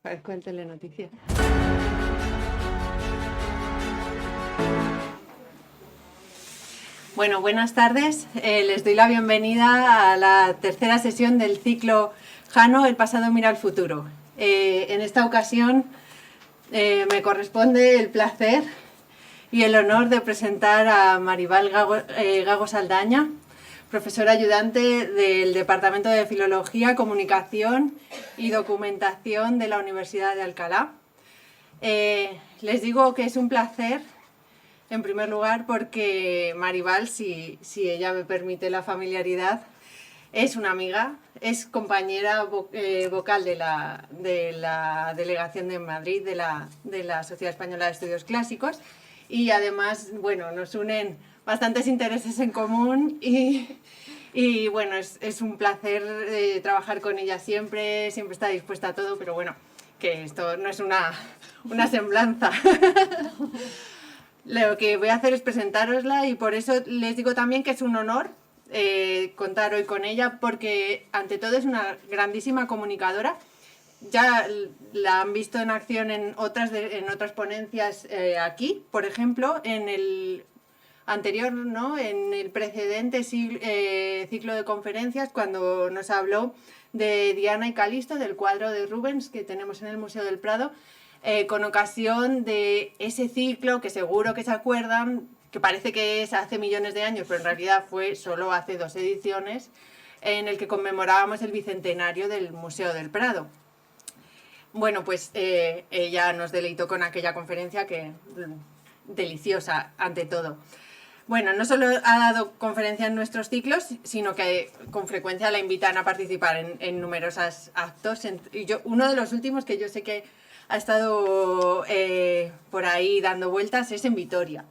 Parezco el Telenoticias. Bueno, buenas tardes. Les doy la bienvenida a la tercera sesión del ciclo Jano, el pasado mira al futuro. En esta ocasión me corresponde el placer y el honor de presentar a Maribal Gago Saldaña, profesora ayudante del Departamento de Filología, Comunicación y Documentación de la Universidad de Alcalá. Les digo que es un placer, en primer lugar, porque Maribal, si ella me permite la familiaridad, es una amiga, es compañera vocal de la Delegación de Madrid de la Sociedad Española de Estudios Clásicos, y además, bueno, nos unen bastantes intereses en común y bueno, es un placer trabajar con ella siempre está dispuesta a todo, pero bueno, que esto no es una semblanza. Lo que voy a hacer es presentárosla y por eso les digo también que es un honor contar hoy con ella, porque ante todo es una grandísima comunicadora. Ya la han visto en acción en otras ponencias aquí, por ejemplo, en el anterior, ¿no? En el precedente ciclo de conferencias, cuando nos habló de Diana y Calisto, del cuadro de Rubens que tenemos en el Museo del Prado, con ocasión de ese ciclo que seguro que se acuerdan, que parece que es hace millones de años, pero en realidad fue solo hace 2 ediciones, en el que conmemorábamos el bicentenario del Museo del Prado. Bueno, pues ella nos deleitó con aquella conferencia que deliciosa ante todo. Bueno, no solo ha dado conferencias en nuestros ciclos, sino que con frecuencia la invitan a participar en numerosos actos. Y uno de los últimos que yo sé que ha estado por ahí dando vueltas es en Vitoria.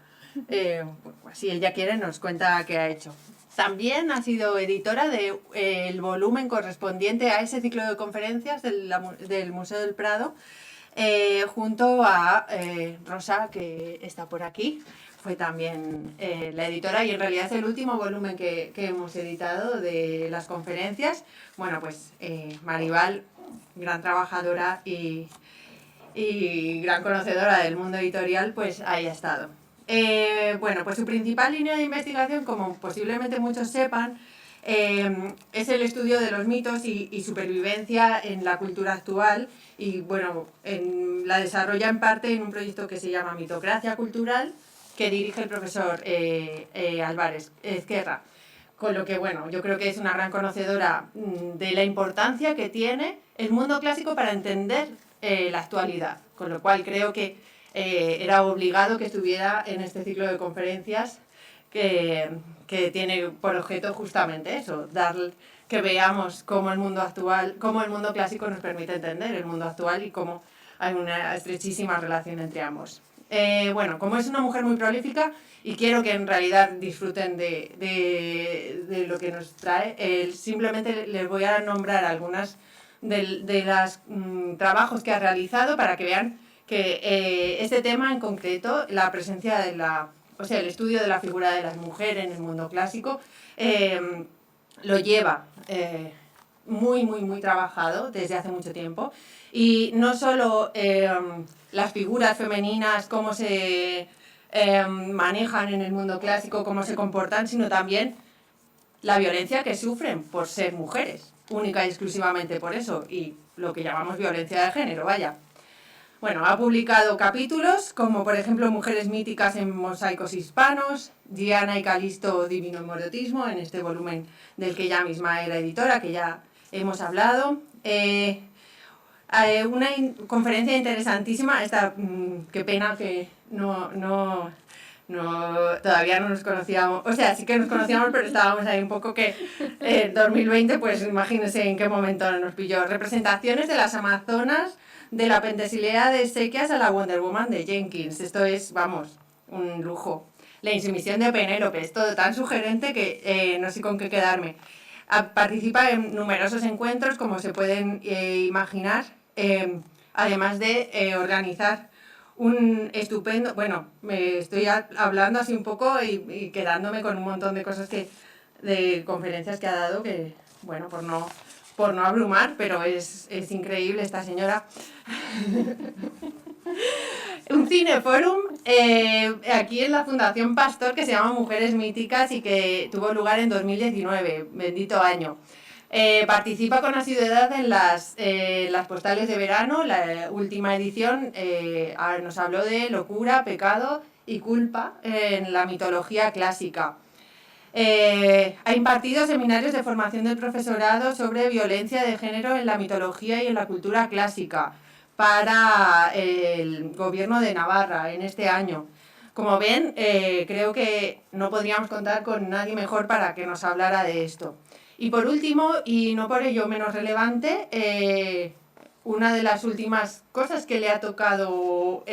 Si ella quiere nos cuenta qué ha hecho. También ha sido editora del volumen correspondiente a ese ciclo de conferencias del Museo del Prado, junto a Rosa, que está por aquí. Fue también la editora y en realidad es el último volumen que hemos editado de las conferencias. Bueno, pues Maribal, gran trabajadora y gran conocedora del mundo editorial, pues ahí ha estado. Bueno, pues su principal línea de investigación, como posiblemente muchos sepan, es el estudio de los mitos y supervivencia en la cultura actual, y bueno, la desarrolla en parte en un proyecto que se llama Mitocracia Cultural, que dirige el profesor Álvarez Ezquerra. Con lo que, bueno, yo creo que es una gran conocedora de la importancia que tiene el mundo clásico para entender la actualidad, con lo cual creo que era obligado que estuviera en este ciclo de conferencias que tiene por objeto justamente eso, que veamos cómo el mundo actual, cómo el mundo clásico nos permite entender el mundo actual y cómo hay una estrechísima relación entre ambos. Bueno, como es una mujer muy prolífica y quiero que en realidad disfruten de lo que nos trae, simplemente les voy a nombrar algunas de los trabajos que ha realizado para que vean que este tema en concreto, la presencia el estudio de la figura de las mujeres en el mundo clásico, lo lleva muy trabajado desde hace mucho tiempo, y no solo las figuras femeninas, cómo se manejan en el mundo clásico, cómo se comportan, sino también la violencia que sufren por ser mujeres, única y exclusivamente por eso, y lo que llamamos violencia de género, vaya. Bueno, ha publicado capítulos como, por ejemplo, Mujeres míticas en mosaicos hispanos, Diana y Calisto, Divino Morotismo, en este volumen del que ella misma era editora, que ya hemos hablado. Una conferencia interesantísima, qué pena que todavía no nos conocíamos, o sea, sí que nos conocíamos, pero estábamos ahí un poco que 2020, pues imagínense en qué momento nos pilló. Representaciones de las Amazonas, de la Pentesilea de Ezequias a la Wonder Woman de Jenkins. Esto es, vamos, un lujo. La insumisión de Penélope, es todo tan sugerente que no sé con qué quedarme. Participa en numerosos encuentros, como se pueden imaginar, además de organizar un estupendo... Bueno, me estoy hablando así un poco y quedándome con un montón de cosas de conferencias que ha dado, que, bueno, por por no abrumar, pero es increíble esta señora. Un cineforum aquí en la Fundación Pastor que se llama Mujeres Míticas y que tuvo lugar en 2019, bendito año. Participa con asiduidad en las postales de verano. La última edición nos habló de locura, pecado y culpa en la mitología clásica. Ha impartido seminarios de formación del profesorado sobre violencia de género en la mitología y en la cultura clásica para el gobierno de Navarra en este año. Como ven, creo que no podríamos contar con nadie mejor para que nos hablara de esto. Y por último, y no por ello menos relevante, una de las últimas cosas que le ha tocado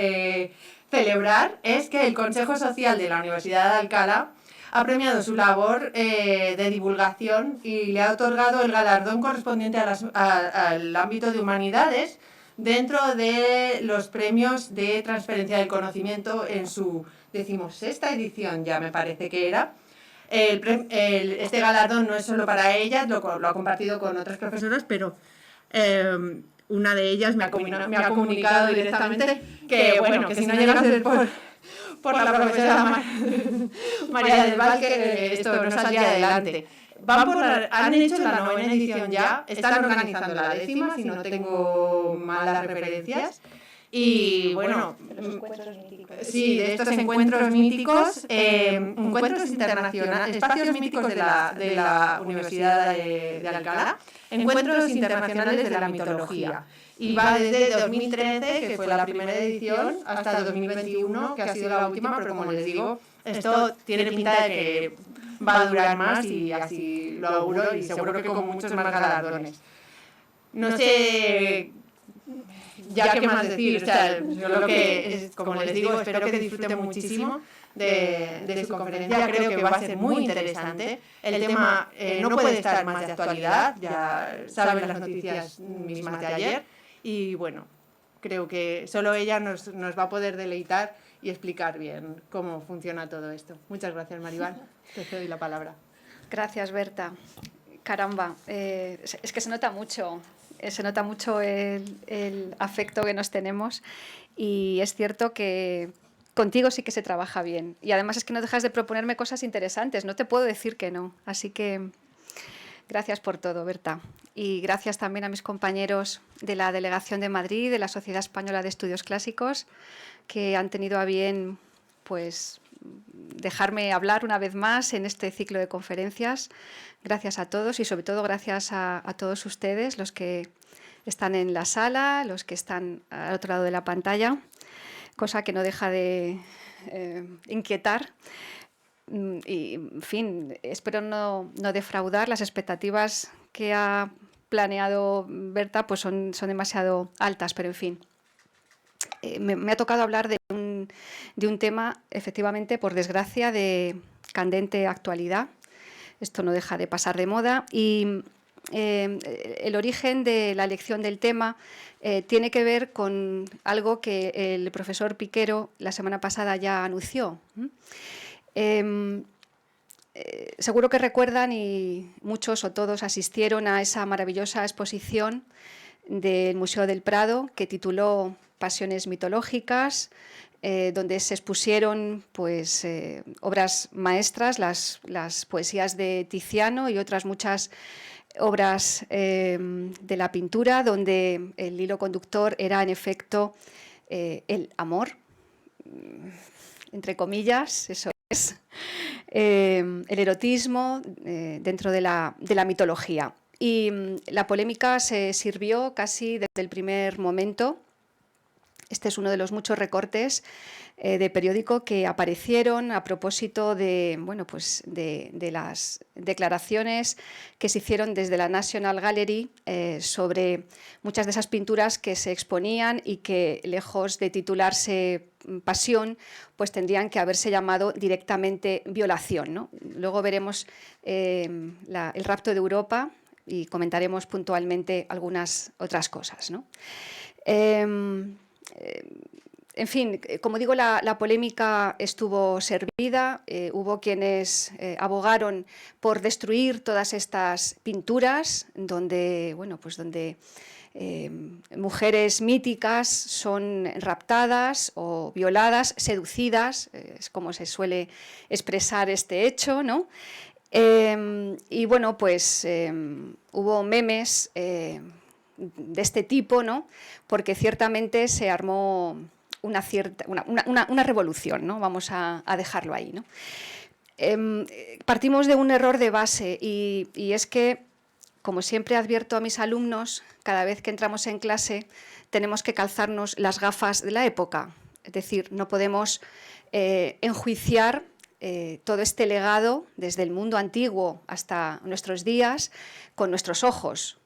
celebrar es que el Consejo Social de la Universidad de Alcalá ha premiado su labor de divulgación y le ha otorgado el galardón correspondiente al ámbito de humanidades dentro de los premios de transferencia del conocimiento en su 16ª edición, ya me parece que era. Este galardón no es solo para ellas, lo ha compartido con otras profesoras, pero una de ellas me ha comunicado directamente que, bueno, que si no llega a ser por la profesora María del Val, que esto no saldría adelante. Han hecho la 9ª edición ya, están organizando la 10ª, si no tengo malas referencias. Y bueno, sí, de estos encuentros míticos, encuentros internacionales, espacios míticos de la Universidad de Alcalá, encuentros internacionales de la mitología. Y va desde 2013, que fue la primera edición, hasta 2021, que ha sido la última, pero como les digo, esto tiene pinta de que va a durar más y así lo auguro y seguro que con muchos más galardones. No sé ya qué más decir, o sea, yo lo que, como les digo, espero que disfruten muchísimo de su conferencia, creo que va a ser muy interesante. El tema no puede estar más de actualidad, ya saben las noticias mismas de ayer, y bueno, creo que solo ella nos va a poder deleitar y explicar bien cómo funciona todo esto. Muchas gracias, Maribal, te doy la palabra. Gracias, Berta. Caramba, es que se nota mucho el afecto que nos tenemos y es cierto que contigo sí que se trabaja bien y además es que no dejas de proponerme cosas interesantes, no te puedo decir que no, así que gracias por todo, Berta, y gracias también a mis compañeros de la Delegación de Madrid, de la Sociedad Española de Estudios Clásicos, que han tenido a bien pues dejarme hablar una vez más en este ciclo de conferencias. Gracias a todos y sobre todo gracias a todos ustedes, los que están en la sala, los que están al otro lado de la pantalla, cosa que no deja de inquietar. Y, en fin, espero no defraudar. Las expectativas que ha planeado Berta pues son demasiado altas, pero en fin. Me ha tocado hablar de un tema, efectivamente, por desgracia, de candente actualidad. Esto no deja de pasar de moda y el origen de la elección del tema tiene que ver con algo que el profesor Piquero la semana pasada ya anunció. Seguro que recuerdan y muchos o todos asistieron a esa maravillosa exposición del Museo del Prado que tituló Pasiones mitológicas, donde se expusieron pues, obras maestras, las poesías de Tiziano y otras muchas obras de la pintura, donde el hilo conductor era en efecto el amor, entre comillas, eso es, el erotismo dentro de la mitología. Y la polémica se sirvió casi desde el primer momento. Este es uno de los muchos recortes de periódico que aparecieron a propósito de, bueno, pues de las declaraciones que se hicieron desde la National Gallery sobre muchas de esas pinturas que se exponían y que, lejos de titularse pasión, pues tendrían que haberse llamado directamente violación, ¿no? Luego veremos el rapto de Europa y comentaremos puntualmente algunas otras cosas, ¿no? En fin, como digo, la polémica estuvo servida, hubo quienes abogaron por destruir todas estas pinturas donde, bueno, pues donde mujeres míticas son raptadas o violadas, seducidas, es como se suele expresar este hecho, ¿no? Y bueno, pues hubo memes de este tipo, ¿no? Porque ciertamente se armó una revolución, ¿no? Vamos a dejarlo ahí, ¿no? Partimos de un error de base y es que, como siempre advierto a mis alumnos, cada vez que entramos en clase tenemos que calzarnos las gafas de la época. Es decir, no podemos enjuiciar todo este legado desde el mundo antiguo hasta nuestros días con nuestros ojos.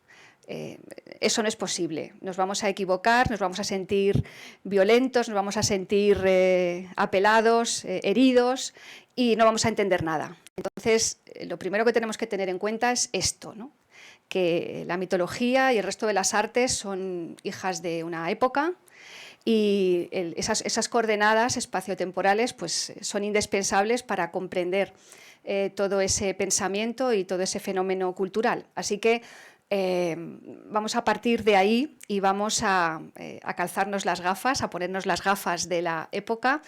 Eso no es posible. Nos vamos a equivocar, nos vamos a sentir violentos, nos vamos a sentir apelados, heridos y no vamos a entender nada. Entonces, lo primero que tenemos que tener en cuenta es esto, ¿no? Que la mitología y el resto de las artes son hijas de una época y esas coordenadas espaciotemporales pues, son indispensables para comprender todo ese pensamiento y todo ese fenómeno cultural. Así que vamos a partir de ahí y vamos a calzarnos las gafas, a ponernos las gafas de la época,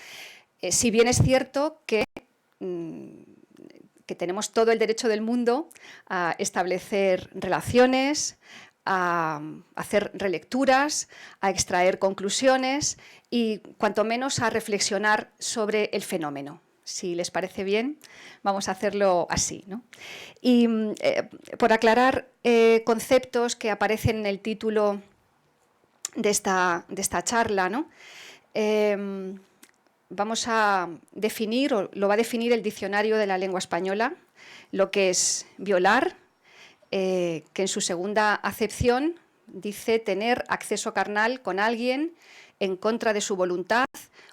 si bien es cierto que tenemos todo el derecho del mundo a establecer relaciones, a hacer relecturas, a extraer conclusiones y cuanto menos a reflexionar sobre el fenómeno. Si les parece bien, vamos a hacerlo así, ¿no? Y por aclarar conceptos que aparecen en el título de esta charla, ¿no? Vamos a definir, o lo va a definir el Diccionario de la Lengua Española, lo que es violar, que en su segunda acepción dice tener acceso carnal con alguien en contra de su voluntad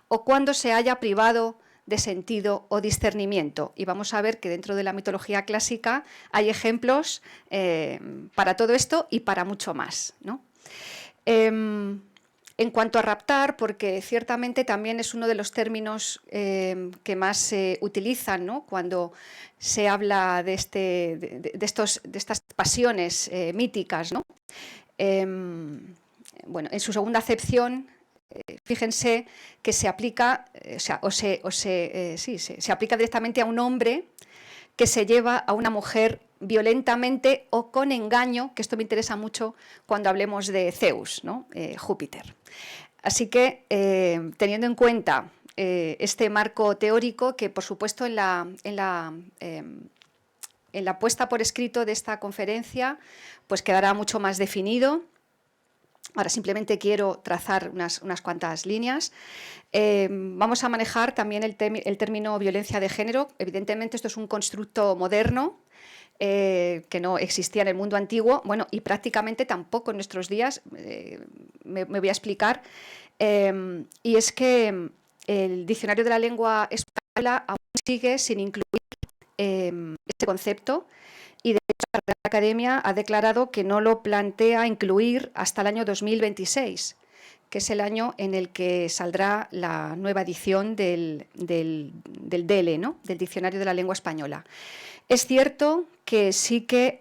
o cuando se haya privado de sentido o discernimiento. Y vamos a ver que dentro de la mitología clásica hay ejemplos para todo esto y para mucho más, ¿no? En cuanto a raptar, porque ciertamente también es uno de los términos que más se utilizan, ¿no? Cuando se habla de estas pasiones míticas, ¿no? Bueno, en su segunda acepción, fíjense que se aplica, se aplica directamente a un hombre que se lleva a una mujer violentamente o con engaño, que esto me interesa mucho cuando hablemos de Zeus, ¿no? Júpiter. Así que, teniendo en cuenta este marco teórico, que por supuesto en la puesta por escrito de esta conferencia pues quedará mucho más definido. Ahora simplemente quiero trazar unas cuantas líneas. Vamos a manejar también el término violencia de género. Evidentemente esto es un constructo moderno que no existía en el mundo antiguo, bueno, y prácticamente tampoco en nuestros días, me voy a explicar. Y es que el Diccionario de la Lengua Española aún sigue sin incluir este concepto. Y de hecho la Real Academia ha declarado que no lo plantea incluir hasta el año 2026, que es el año en el que saldrá la nueva edición del DELE, ¿no? Del Diccionario de la Lengua Española. Es cierto que sí que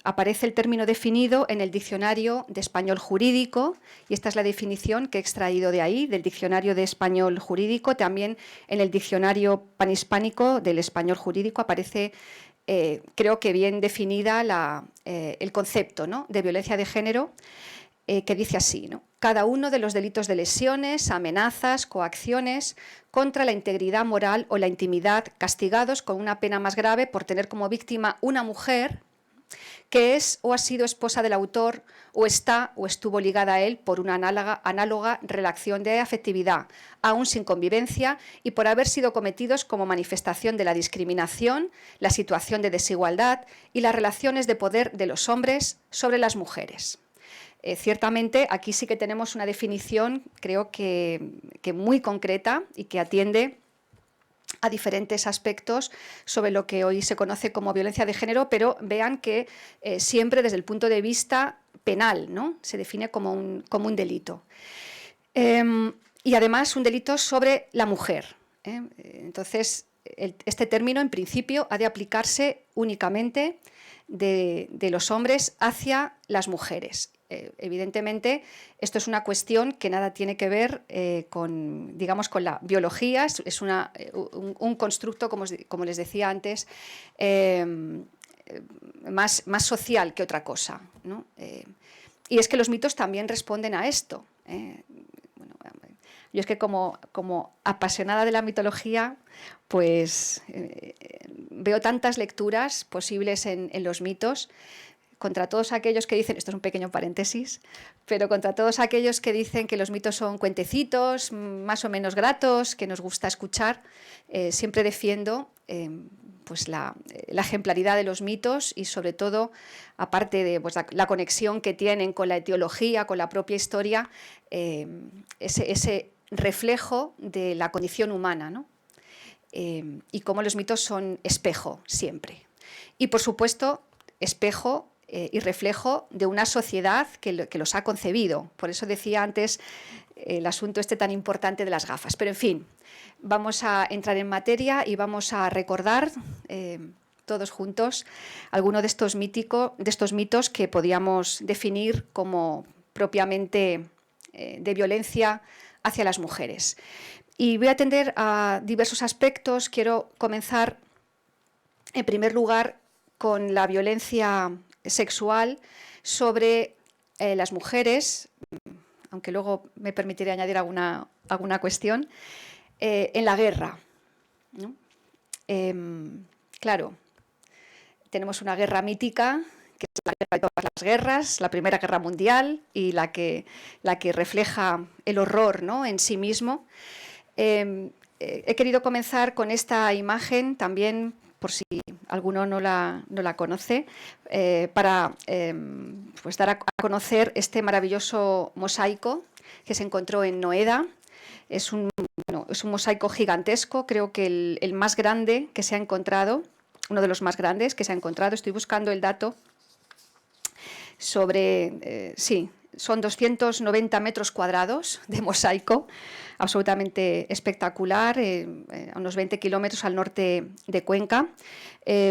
aparece el término definido en el Diccionario de Español Jurídico, y esta es la definición que he extraído de ahí, del Diccionario de Español Jurídico. También en el Diccionario Panhispánico del Español Jurídico aparece creo que bien definida el concepto, ¿no? De violencia de género, que dice así, ¿no? Cada uno de los delitos de lesiones, amenazas, coacciones contra la integridad moral o la intimidad, castigados con una pena más grave por tener como víctima una mujer que es o ha sido esposa del autor o está o estuvo ligada a él por una análoga relación de afectividad, aún sin convivencia, y por haber sido cometidos como manifestación de la discriminación, la situación de desigualdad y las relaciones de poder de los hombres sobre las mujeres. Ciertamente aquí sí que tenemos una definición, creo que muy concreta y que atiende a diferentes aspectos sobre lo que hoy se conoce como violencia de género, pero vean que siempre desde el punto de vista penal, ¿no? Se define como un delito. y además un delito sobre la mujer. Entonces, este término, en principio, ha de aplicarse únicamente de los hombres hacia las mujeres. Evidentemente, esto es una cuestión que nada tiene que ver con, digamos, con la biología, es un constructo, como les decía antes, más social que otra cosa, ¿no? Y es que los mitos también responden a esto. Yo es que como apasionada de la mitología, pues veo tantas lecturas posibles en los mitos, contra todos aquellos que dicen, esto es un pequeño paréntesis, pero contra todos aquellos que dicen que los mitos son cuentecitos, más o menos gratos, que nos gusta escuchar, siempre defiendo pues la ejemplaridad de los mitos y sobre todo, aparte de pues, la conexión que tienen con la etiología, con la propia historia, ese reflejo de la condición humana, ¿no? Y cómo los mitos son espejo siempre. Y por supuesto, espejo y reflejo de una sociedad que los ha concebido. Por eso decía antes el asunto este tan importante de las gafas. Pero en fin, vamos a entrar en materia y vamos a recordar todos juntos alguno de estos mitos que podíamos definir como propiamente de violencia hacia las mujeres. Y voy a atender a diversos aspectos. Quiero comenzar, en primer lugar, con la violencia sexual sobre las mujeres, aunque luego me permitiré añadir alguna cuestión, en la guerra, ¿no? Claro, tenemos una guerra mítica, que es la guerra de todas las guerras, la Primera Guerra Mundial, y la que refleja el horror, ¿no?, en sí mismo. He querido comenzar con esta imagen también, por si alguno no la conoce, para pues dar a conocer este maravilloso mosaico que se encontró en Noeda. Es un mosaico gigantesco, creo que el más grande que se ha encontrado, uno de los más grandes que se ha encontrado. Estoy buscando el dato sobre, sí, son 290 metros cuadrados de mosaico, absolutamente espectacular, a unos 20 kilómetros al norte de Cuenca.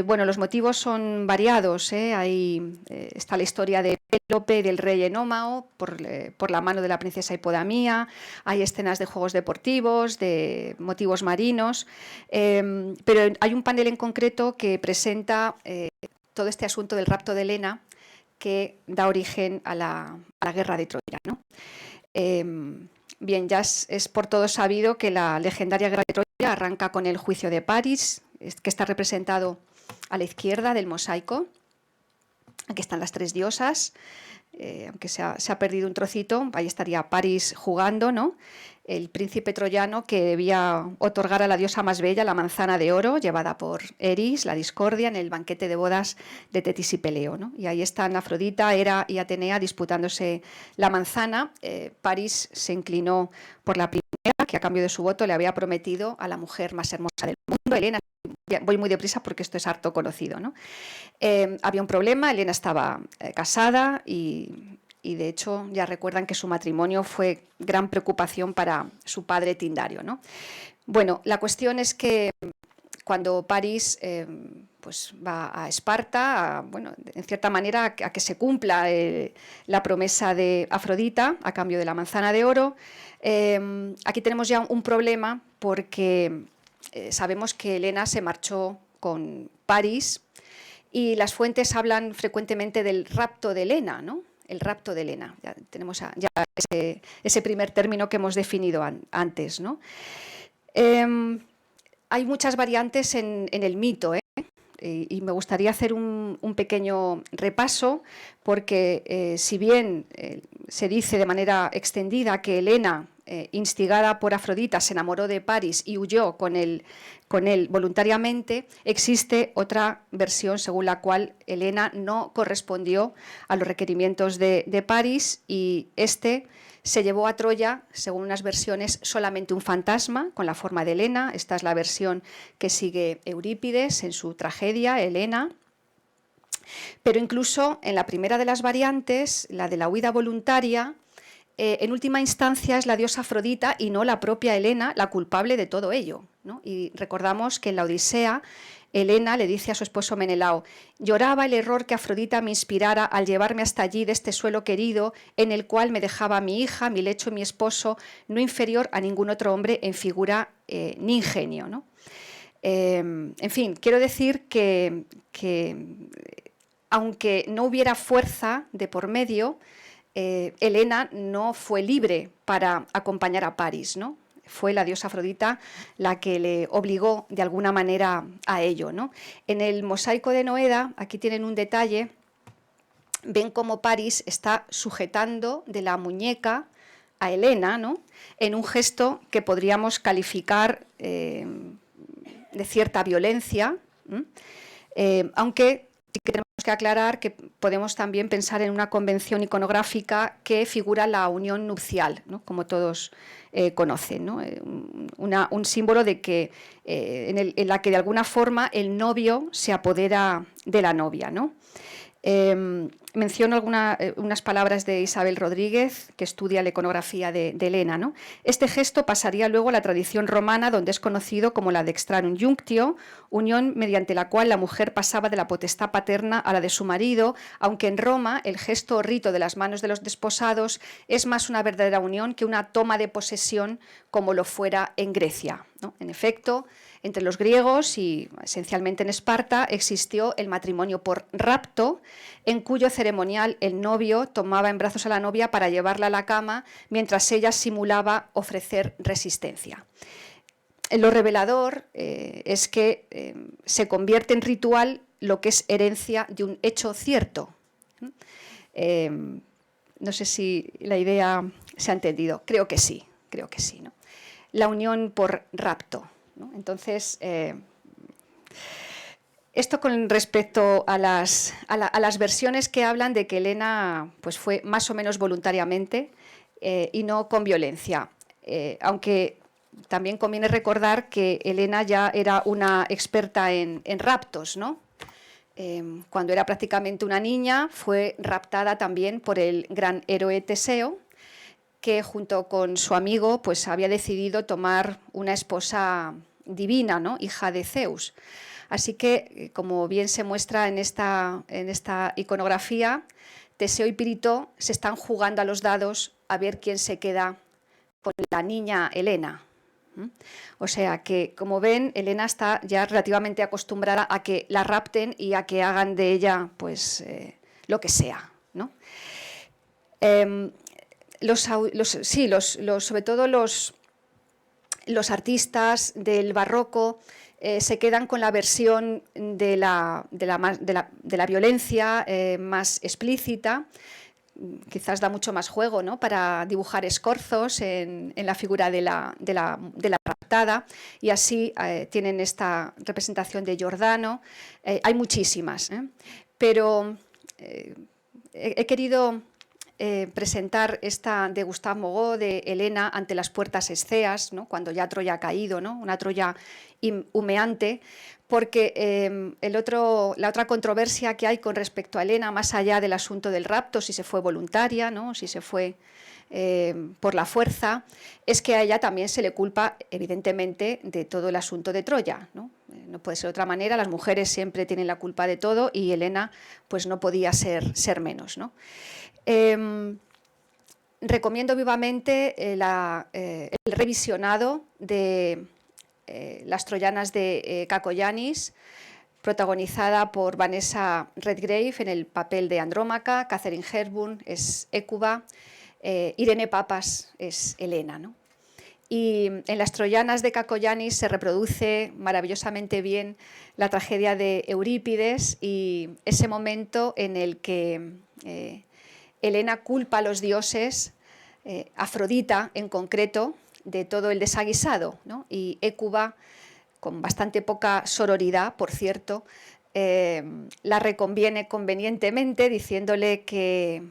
Bueno, los motivos son variados, ahí está la historia de Pélope, del rey Enómao, por la mano de la princesa Hipodamía, hay escenas de juegos deportivos, de motivos marinos, pero hay un panel en concreto que presenta todo este asunto del rapto de Helena, que da origen a la guerra de Troya, ¿no? Bien, ya es por todos sabido que la legendaria guerra de Troya arranca con el juicio de París, que está representado a la izquierda del mosaico. Aquí están las tres diosas, aunque se ha perdido un trocito, ahí estaría París jugando, ¿no? El príncipe troyano que debía otorgar a la diosa más bella la manzana de oro, llevada por Eris, la discordia, en el banquete de bodas de Tetis y Peleo, ¿no? Y ahí están Afrodita, Hera y Atenea disputándose la manzana. París se inclinó por la primera, que a cambio de su voto le había prometido a la mujer más hermosa del mundo, Helena. Voy muy deprisa porque esto es harto conocido, ¿no? Había un problema, Helena estaba casada y de hecho ya recuerdan que su matrimonio fue gran preocupación para su padre Tindario, ¿no? Bueno, la cuestión es que cuando París pues va a Esparta, bueno, en cierta manera a que se cumpla la promesa de Afrodita a cambio de la manzana de oro, aquí tenemos ya un problema porque sabemos que Helena se marchó con París y las fuentes hablan frecuentemente del rapto de Helena, ¿no? El rapto de Helena. Ya tenemos ya ese primer término que hemos definido antes, ¿no? Hay muchas variantes en el mito, y me gustaría hacer un pequeño repaso porque si bien se dice de manera extendida que Helena, instigada por Afrodita, se enamoró de París y huyó con él voluntariamente, existe otra versión según la cual Helena no correspondió a los requerimientos de París y se llevó a Troya, según unas versiones, solamente un fantasma con la forma de Helena. Esta es la versión que sigue Eurípides en su tragedia, Helena. Pero incluso en la primera de las variantes, la de la huida voluntaria, en última instancia es la diosa Afrodita y no la propia Helena la culpable de todo ello, ¿no? Y recordamos que en la Odisea Helena le dice a su esposo Menelao: lloraba el error que Afrodita me inspirara al llevarme hasta allí de este suelo querido en el cual me dejaba mi hija, mi lecho y mi esposo, no inferior a ningún otro hombre en figura ni ingenio, ¿no? En fin, quiero decir que aunque no hubiera fuerza de por medio, Helena no fue libre para acompañar a París, ¿no? Fue la diosa Afrodita la que le obligó de alguna manera a ello, ¿no? En el mosaico de Noeda, aquí tienen un detalle, ven cómo París está sujetando de la muñeca a Helena, ¿no? En un gesto que podríamos calificar de cierta violencia, aunque sí que tenemos que aclarar que podemos también pensar en una convención iconográfica que figura la unión nupcial, ¿no? Como todos conocen, ¿no? Un símbolo de que, en la que de alguna forma el novio se apodera de la novia, ¿no? Menciono unas palabras de Isabel Rodríguez, que estudia la iconografía de Helena, ¿no? Este gesto pasaría luego a la tradición romana, donde es conocido como la dextrarum iunctio, unión mediante la cual la mujer pasaba de la potestad paterna a la de su marido, aunque en Roma el gesto o rito de las manos de los desposados es más una verdadera unión que una toma de posesión como lo fuera en Grecia, ¿no? En efecto, entre los griegos y esencialmente en Esparta existió el matrimonio por rapto, en cuyo ceremonial el novio tomaba en brazos a la novia para llevarla a la cama mientras ella simulaba ofrecer resistencia. Lo revelador es que se convierte en ritual lo que es herencia de un hecho cierto. No sé si la idea se ha entendido. Creo que sí, ¿no? La unión por rapto, ¿no? Entonces, esto con respecto a las versiones que hablan de que Helena pues, fue más o menos voluntariamente y no con violencia, aunque también conviene recordar que Helena ya era una experta en raptos, ¿no? Cuando era prácticamente una niña fue raptada también por el gran héroe Teseo, que junto con su amigo pues, había decidido tomar una esposa divina, ¿no? Hija de Zeus. Así que, como bien se muestra en esta iconografía, Teseo y Pirito se están jugando a los dados a ver quién se queda con la niña Helena. O sea que, como ven, Helena está ya relativamente acostumbrada a que la rapten y a que hagan de ella pues, lo que sea, ¿no? Sobre todo los artistas del barroco se quedan con la versión de la violencia más explícita. Quizás da mucho más juego, ¿no? Para dibujar escorzos en la figura de la raptada, y así tienen esta representación de Giordano. Hay muchísimas, pero he querido presentar esta de Gustave Moreau de Helena ante las puertas esceas, ¿no? Cuando ya Troya ha caído, ¿no? Una Troya humeante, porque la otra controversia que hay con respecto a Helena, más allá del asunto del rapto, si se fue voluntaria, ¿no? Si se fue por la fuerza, es que a ella también se le culpa, evidentemente, de todo el asunto de Troya, ¿no? No puede ser de otra manera, las mujeres siempre tienen la culpa de todo y Helena pues, no podía ser menos, ¿no? Recomiendo vivamente el revisionado de Las troyanas de Caco Yanis, protagonizada por Vanessa Redgrave en el papel de Andrómaca, Katharine Hepburn es Hécuba, Irene Papas es Helena, ¿no? Y en Las troyanas de Caco Yanis se reproduce maravillosamente bien la tragedia de Eurípides y ese momento en el que Helena culpa a los dioses, Afrodita en concreto, de todo el desaguisado, ¿no? Y Hécuba, con bastante poca sororidad, por cierto, la reconviene convenientemente diciéndole que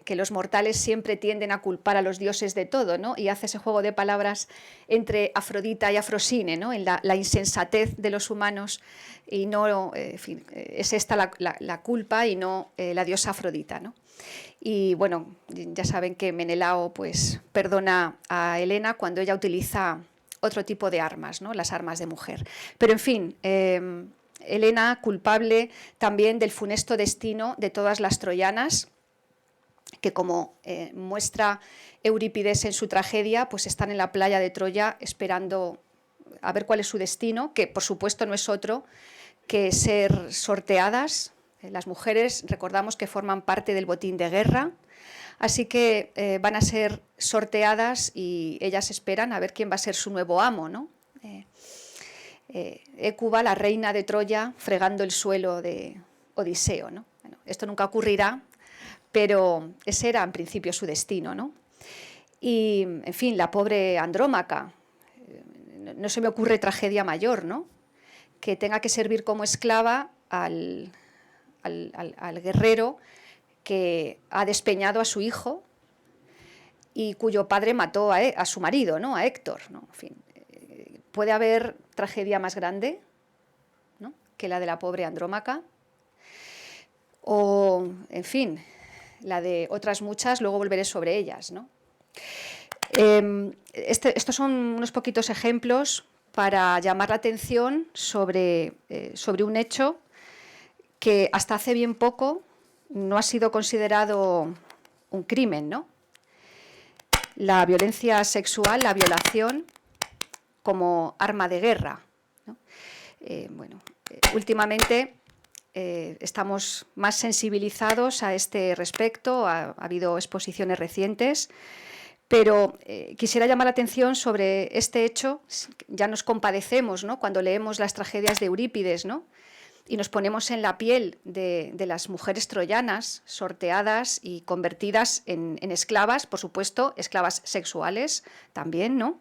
que los mortales siempre tienden a culpar a los dioses de todo, ¿no? Y hace ese juego de palabras entre Afrodita y Afrosine, ¿no? En la insensatez de los humanos, y no, en fin, es esta la culpa y no la diosa Afrodita, ¿no? Y bueno, ya saben que Menelao pues perdona a Helena cuando ella utiliza otro tipo de armas, ¿no? Las armas de mujer. Pero en fin, Helena culpable también del funesto destino de todas las troyanas, que como muestra Eurípides en su tragedia, pues están en la playa de Troya esperando a ver cuál es su destino, que por supuesto no es otro que ser sorteadas. Las mujeres, recordamos que forman parte del botín de guerra, así que van a ser sorteadas y ellas esperan a ver quién va a ser su nuevo amo, ¿no? Hécuba, la reina de Troya, fregando el suelo de Odiseo, ¿no? Bueno, esto nunca ocurrirá, pero ese era en principio su destino, ¿no? Y, en fin, la pobre Andrómaca, no se me ocurre tragedia mayor, ¿no? Que tenga que servir como esclava al guerrero que ha despeñado a su hijo y cuyo padre mató a su marido, ¿no? A Héctor, ¿no? En fin, ¿puede haber tragedia más grande, ¿no? Que la de la pobre Andrómaca? O, en fin, la de otras muchas, luego volveré sobre ellas, ¿no? Estos son unos poquitos ejemplos para llamar la atención sobre un hecho que hasta hace bien poco no ha sido considerado un crimen, ¿no? La violencia sexual, la violación como arma de guerra, ¿no? Últimamente estamos más sensibilizados a este respecto, ha habido exposiciones recientes, pero quisiera llamar la atención sobre este hecho. Ya nos compadecemos, ¿no? Cuando leemos las tragedias de Eurípides, ¿no? Y nos ponemos en la piel de las mujeres troyanas sorteadas y convertidas en esclavas, por supuesto, esclavas sexuales también, ¿no?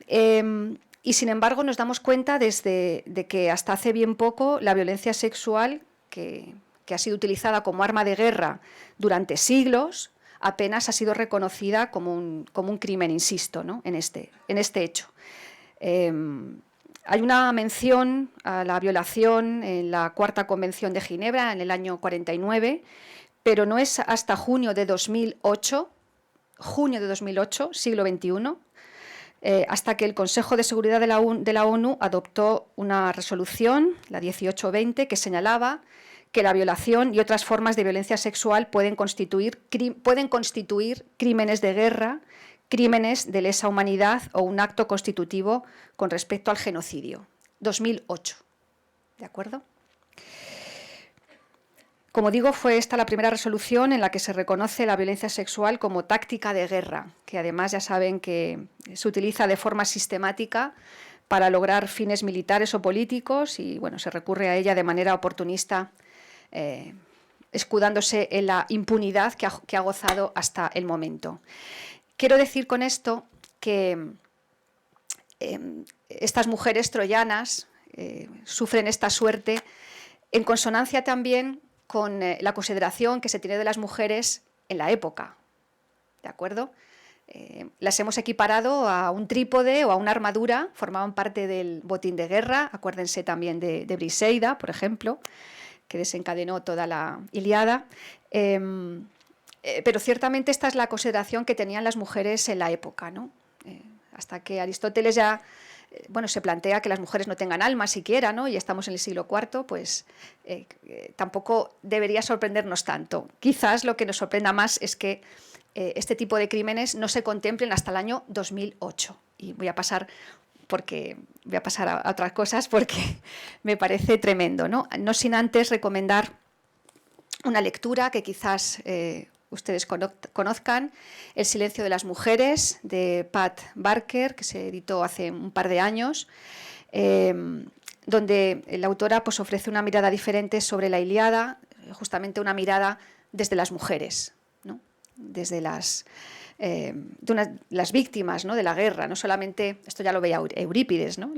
Y sin embargo nos damos cuenta de que hasta hace bien poco la violencia sexual, que ha sido utilizada como arma de guerra durante siglos, apenas ha sido reconocida como un crimen, insisto, ¿no? en este hecho. Hay una mención a la violación en la Cuarta Convención de Ginebra en el año 49, pero no es hasta junio de 2008, siglo XXI, hasta que el Consejo de Seguridad de la ONU adoptó una resolución, la 1820, que señalaba que la violación y otras formas de violencia sexual pueden constituir crímenes de guerra, crímenes de lesa humanidad o un acto constitutivo con respecto al genocidio. 2008. ¿De acuerdo? Como digo, fue esta la primera resolución en la que se reconoce la violencia sexual como táctica de guerra, que además ya saben que se utiliza de forma sistemática para lograr fines militares o políticos y bueno, se recurre a ella de manera oportunista, escudándose en la impunidad que ha gozado hasta el momento. Quiero decir con esto que estas mujeres troyanas sufren esta suerte en consonancia también con la consideración que se tiene de las mujeres en la época, ¿de acuerdo? Las hemos equiparado a un trípode o a una armadura, formaban parte del botín de guerra, acuérdense también de Briseida, por ejemplo, que desencadenó toda la Ilíada, pero ciertamente esta es la consideración que tenían las mujeres en la época, ¿no? Hasta que Aristóteles ya se plantea que las mujeres no tengan alma siquiera, ¿no? Y estamos en el siglo IV, pues tampoco debería sorprendernos tanto. Quizás lo que nos sorprenda más es que este tipo de crímenes no se contemplen hasta el año 2008. Y voy a pasar a otras cosas porque me parece tremendo, ¿no? No sin antes recomendar una lectura que quizás ustedes conozcan, El silencio de las mujeres, de Pat Barker, que se editó hace un par de años, donde la autora pues, ofrece una mirada diferente sobre la Ilíada, justamente una mirada desde las mujeres, ¿no? Desde las víctimas, ¿no? de la guerra, no solamente, esto ya lo veía Eurípides, ¿no?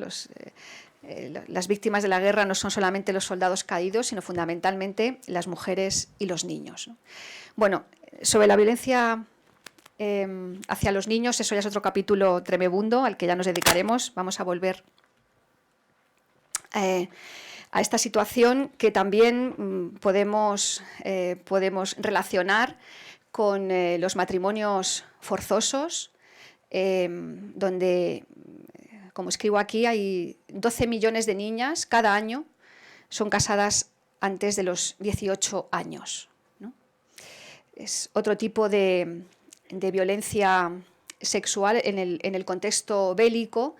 las víctimas de la guerra no son solamente los soldados caídos, sino fundamentalmente las mujeres y los niños, ¿no? Bueno, sobre la violencia hacia los niños, eso ya es otro capítulo tremebundo al que ya nos dedicaremos. Vamos a volver a esta situación que también podemos relacionar con los matrimonios forzosos, donde, como escribo aquí, hay 12 millones de niñas cada año son casadas antes de los 18 años, ¿no? Es otro tipo de violencia sexual en el contexto bélico,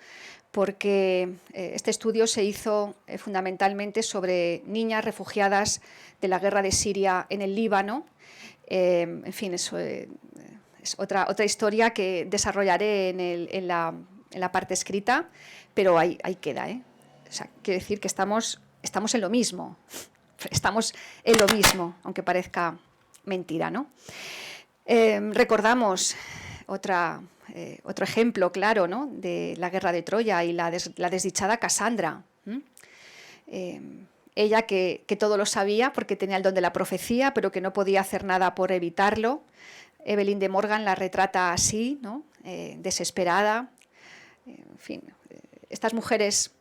porque este estudio se hizo fundamentalmente sobre niñas refugiadas de la guerra de Siria en el Líbano. En fin, eso es otra historia que desarrollaré en la parte escrita, pero ahí queda, ¿eh? O sea, quiere decir que estamos en lo mismo, estamos en lo mismo, aunque parezca mentira, ¿no? Recordamos otro ejemplo claro, ¿no?, de la guerra de Troya y la desdichada Casandra. Ella que todo lo sabía porque tenía el don de la profecía, pero que no podía hacer nada por evitarlo. Evelyn de Morgan la retrata así, ¿no?, desesperada. En fin, estas mujeres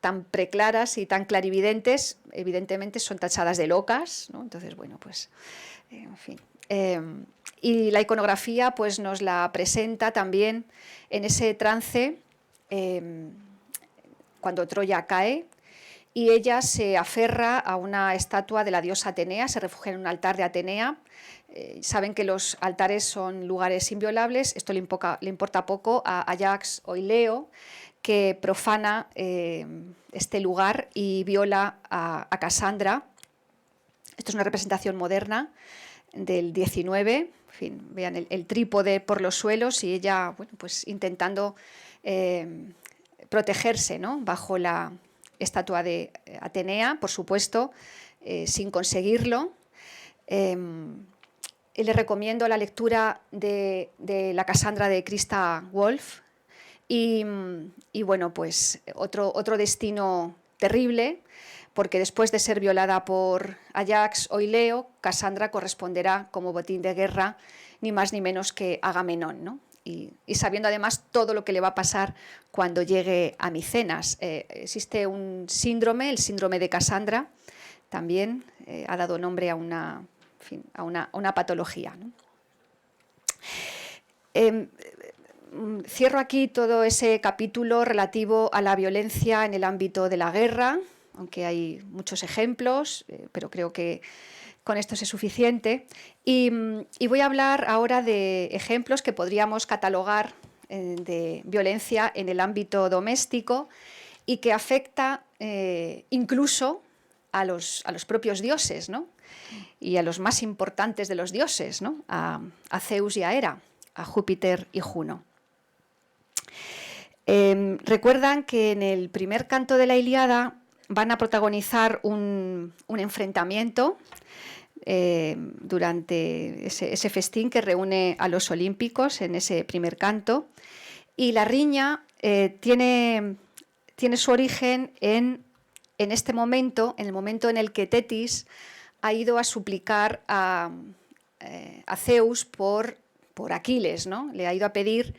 tan preclaras y tan clarividentes, evidentemente son tachadas de locas, ¿no? Entonces, bueno, pues, en fin. Y la iconografía pues, nos la presenta también en ese trance cuando Troya cae y ella se aferra a una estatua de la diosa Atenea, se refugia en un altar de Atenea. Saben que los altares son lugares inviolables, esto le importa poco a Ajax Oileo, que profana este lugar y viola a Casandra. Esto es una representación moderna del 19, en fin, vean el trípode por los suelos y ella, bueno, pues intentando protegerse, ¿no?, bajo la estatua de Atenea, por supuesto, sin conseguirlo. Le recomiendo la lectura de la Casandra de Christa Wolf y bueno, pues otro destino terrible, porque después de ser violada por Ajax Oileo, Casandra corresponderá como botín de guerra ni más ni menos que Agamenón, ¿no? Y sabiendo además todo lo que le va a pasar cuando llegue a Micenas. Existe un síndrome, el síndrome de Casandra, también ha dado nombre a una patología, ¿no? Cierro aquí todo ese capítulo relativo a la violencia en el ámbito de la guerra, aunque hay muchos ejemplos, pero creo que con esto es suficiente. Y voy a hablar ahora de ejemplos que podríamos catalogar de violencia en el ámbito doméstico y que afecta incluso a los propios dioses, ¿no?, y a los más importantes de los dioses, ¿no?, a Zeus y a Hera, a Júpiter y Juno. Recuerdan que en el primer canto de la Ilíada van a protagonizar un enfrentamiento durante ese festín que reúne a los olímpicos en ese primer canto, y la riña tiene su origen en este momento, en el momento en el que Tetis ha ido a suplicar a Zeus por Aquiles, ¿no? Le ha ido a pedir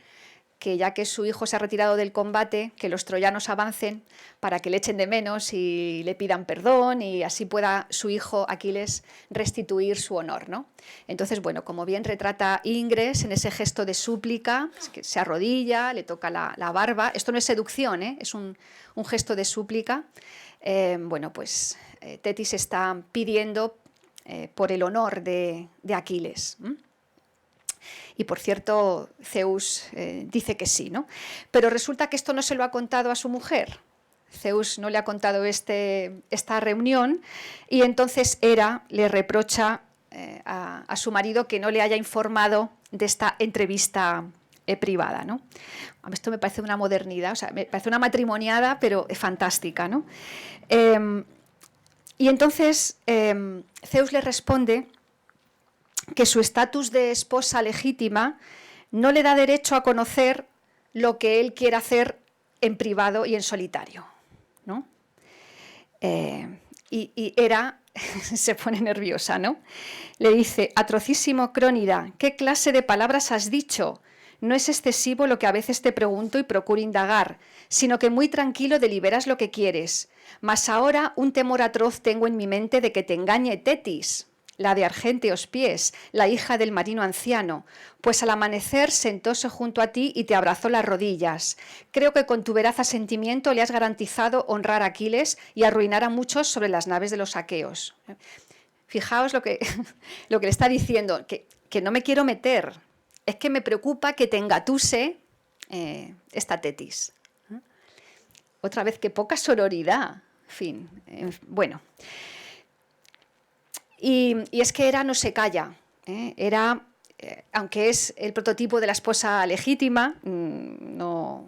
que, ya que su hijo se ha retirado del combate, que los troyanos avancen para que le echen de menos y le pidan perdón y así pueda su hijo Aquiles restituir su honor, ¿no? Entonces, bueno, como bien retrata Ingres en ese gesto de súplica, es que se arrodilla, le toca la barba. Esto no es seducción, es un gesto de súplica. Bueno, pues Tetis está pidiendo por el honor de Aquiles. Y por cierto, Zeus dice que sí, ¿no? Pero resulta que esto no se lo ha contado a su mujer. Zeus no le ha contado esta reunión y entonces Hera le reprocha a su marido que no le haya informado de esta entrevista privada, ¿no? Esto me parece una modernidad, o sea, me parece una matrimoniada, pero fantástica, ¿no? Y entonces Zeus le responde que su estatus de esposa legítima no le da derecho a conocer lo que él quiere hacer en privado y en solitario, ¿no? Y Hera se pone nerviosa, ¿no? Le dice: atrocísimo Crónida, ¿qué clase de palabras has dicho? No es excesivo lo que a veces te pregunto y procuro indagar, sino que muy tranquilo deliberas lo que quieres. Mas ahora un temor atroz tengo en mi mente de que te engañe Tetis, la de argénteos pies, la hija del marino anciano, pues al amanecer sentóse junto a ti y te abrazó las rodillas. Creo que con tu veraz asentimiento le has garantizado honrar a Aquiles y arruinar a muchos sobre las naves de los aqueos. Fijaos lo que le está diciendo, que no me quiero meter, es que me preocupa que te engatuse esta Tetis. Otra vez, que poca sororidad, en fin, bueno. Y es que Hera no se calla. Hera, aunque es el prototipo de la esposa legítima, no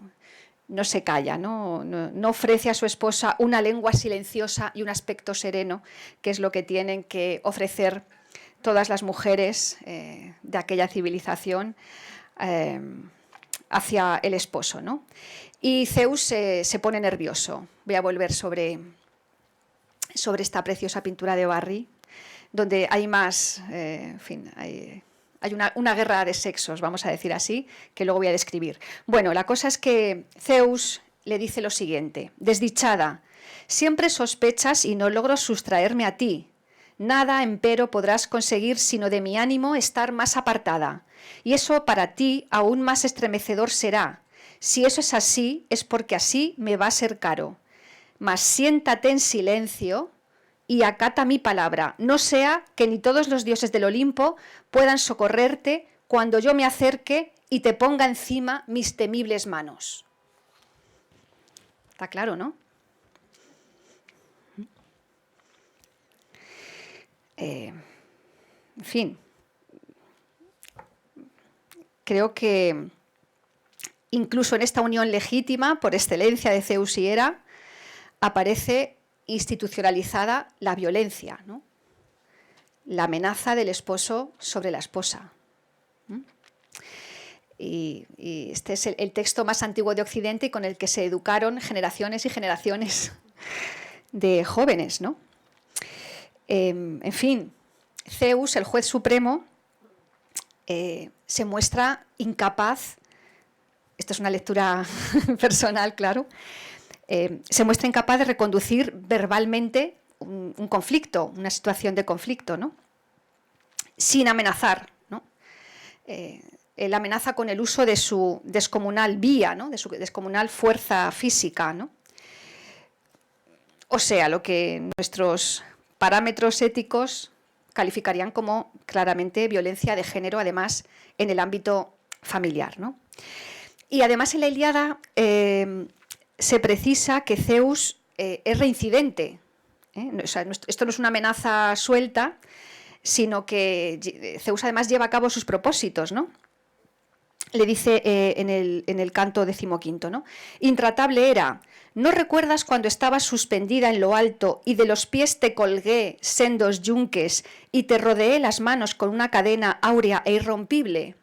se calla, no ofrece a su esposa una lengua silenciosa y un aspecto sereno, que es lo que tienen que ofrecer todas las mujeres de aquella civilización hacia el esposo, ¿no? Y Zeus se pone nervioso. Voy a volver sobre esta preciosa pintura de Barry, donde hay más, en fin, hay una guerra de sexos, vamos a decir así, que luego voy a describir. Bueno, la cosa es que Zeus le dice lo siguiente: desdichada, siempre sospechas y no logro sustraerme a ti. Nada, empero, podrás conseguir sino de mi ánimo estar más apartada. Y eso para ti aún más estremecedor será. Si eso es así, es porque así me va a ser caro. Mas siéntate en silencio y acata mi palabra, no sea que ni todos los dioses del Olimpo puedan socorrerte cuando yo me acerque y te ponga encima mis temibles manos. Está claro, ¿no? En fin, creo que incluso en esta unión legítima, por excelencia de Zeus y Hera, aparece institucionalizada la violencia, ¿no? La amenaza del esposo sobre la esposa. Y este es el texto más antiguo de Occidente y con el que se educaron generaciones y generaciones de jóvenes, ¿no? En fin, Zeus, el juez supremo, se muestra incapaz, esto es una lectura personal, claro, se muestra incapaz de reconducir verbalmente un conflicto, una situación de conflicto, ¿no? Sin amenazar, ¿no? Él amenaza con el uso de su descomunal vía, ¿no? De su descomunal fuerza física, ¿no? O sea, lo que nuestros parámetros éticos calificarían como claramente violencia de género, además en el ámbito familiar, ¿no? Y además en la Ilíada se precisa que Zeus es reincidente. O sea, esto no es una amenaza suelta, sino que Zeus además lleva a cabo sus propósitos, ¿no? Le dice en el canto 15, ¿no? Intratable Hera, ¿no recuerdas cuando estabas suspendida en lo alto y de los pies te colgué sendos yunques y te rodeé las manos con una cadena áurea e irrompible?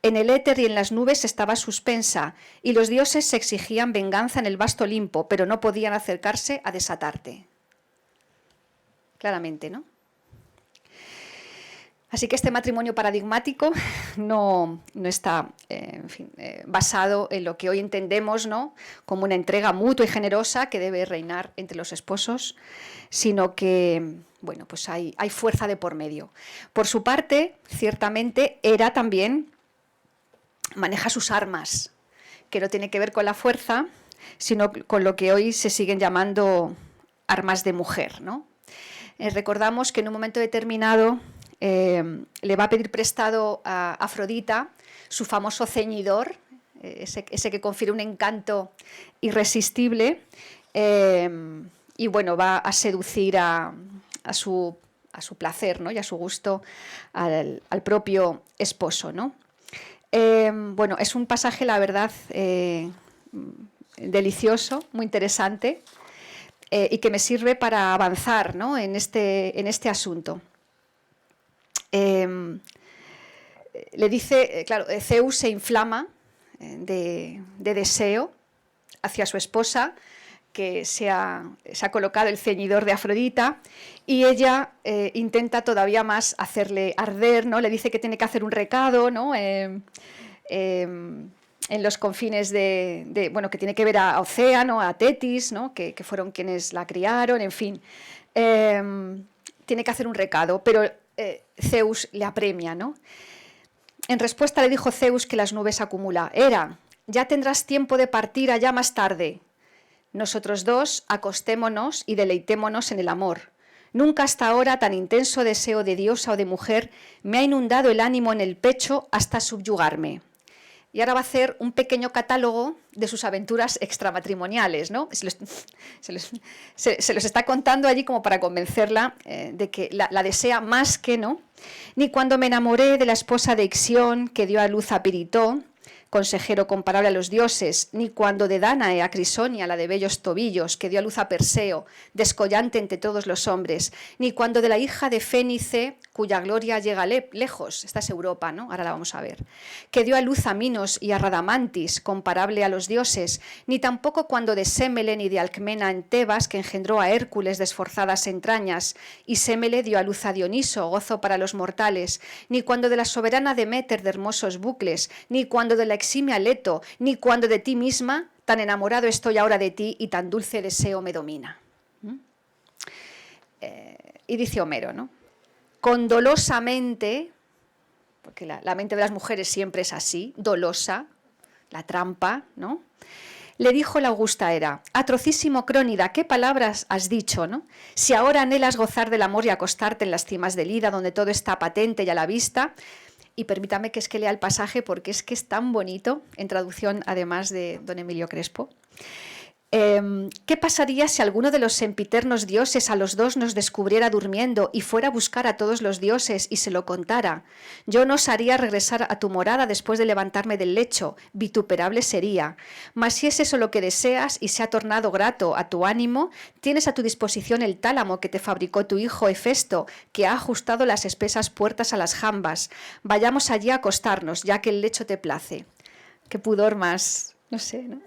En el éter y en las nubes estaba suspensa, y los dioses se exigían venganza en el vasto Olimpo, pero no podían acercarse a desatarte. Claramente, ¿no? Así que este matrimonio paradigmático no está en fin, basado en lo que hoy entendemos, ¿no?, como una entrega mutua y generosa que debe reinar entre los esposos, sino que, bueno, pues hay fuerza de por medio. Por su parte, ciertamente, Hera también maneja sus armas, que no tiene que ver con la fuerza, sino con lo que hoy se siguen llamando armas de mujer, ¿no? Recordamos que en un momento determinado le va a pedir prestado a Afrodita su famoso ceñidor, ese que confiere un encanto irresistible, y bueno, va a seducir a su placer, ¿no?, y a su gusto al propio esposo, ¿no? Bueno, es un pasaje, la verdad, delicioso, muy interesante, y que me sirve para avanzar, ¿no?, en este asunto. Le dice, claro, Zeus se inflama de deseo hacia su esposa, que se ha colocado el ceñidor de Afrodita, y ella intenta todavía más hacerle arder, ¿no? Le dice que tiene que hacer un recado, ¿no? En los confines bueno, que tiene que ver a Océano, a Tetis, ¿no? que fueron quienes la criaron, en fin. Tiene que hacer un recado, pero Zeus le apremia, ¿no? En respuesta le dijo Zeus que las nubes acumula. Hera, ya tendrás tiempo de partir allá más tarde. Nosotros dos acostémonos y deleitémonos en el amor. Nunca hasta ahora tan intenso deseo de diosa o de mujer me ha inundado el ánimo en el pecho hasta subyugarme. Y ahora va a hacer un pequeño catálogo de sus aventuras extramatrimoniales, ¿no? Se los está contando allí como para convencerla de que la desea más que, ¿no? Ni cuando me enamoré de la esposa de Ixión, que dio a luz a Piritó, consejero comparable a los dioses, ni cuando de Dánae a Crisonia, la de bellos tobillos, que dio a luz a Perseo, descollante entre todos los hombres, ni cuando de la hija de Fénice, cuya gloria llega lejos, esta es Europa, ¿no? Ahora la vamos a ver, que dio a luz a Minos y a Radamantis, comparable a los dioses, ni tampoco cuando de Sémele ni de Alcmena en Tebas, que engendró a Hércules de esforzadas entrañas, y Sémele dio a luz a Dioniso, gozo para los mortales, ni cuando de la soberana Deméter de hermosos bucles, ni cuando de la eximia Leto, ni cuando de ti misma, tan enamorado estoy ahora de ti y tan dulce deseo me domina. Y dice Homero, ¿no? Condolosamente, porque la mente de las mujeres siempre es así, dolosa, la trampa, ¿no? Le dijo la augusta Hera, atrocísimo Crónida, ¿qué palabras has dicho, no? Si ahora anhelas gozar del amor y acostarte en las cimas del Ida, donde todo está patente y a la vista. Y permítame que es que lea el pasaje porque es que es tan bonito, en traducción además de don Emilio Crespo. ¿Qué pasaría si alguno de los sempiternos dioses a los dos nos descubriera durmiendo y fuera a buscar a todos los dioses y se lo contara? Yo no osaría regresar a tu morada después de levantarme del lecho, vituperable sería. Mas si es eso lo que deseas y se ha tornado grato a tu ánimo, tienes a tu disposición el tálamo que te fabricó tu hijo Hefesto, que ha ajustado las espesas puertas a las jambas. Vayamos allí a acostarnos, ya que el lecho te place. Qué pudor más, no sé, ¿no?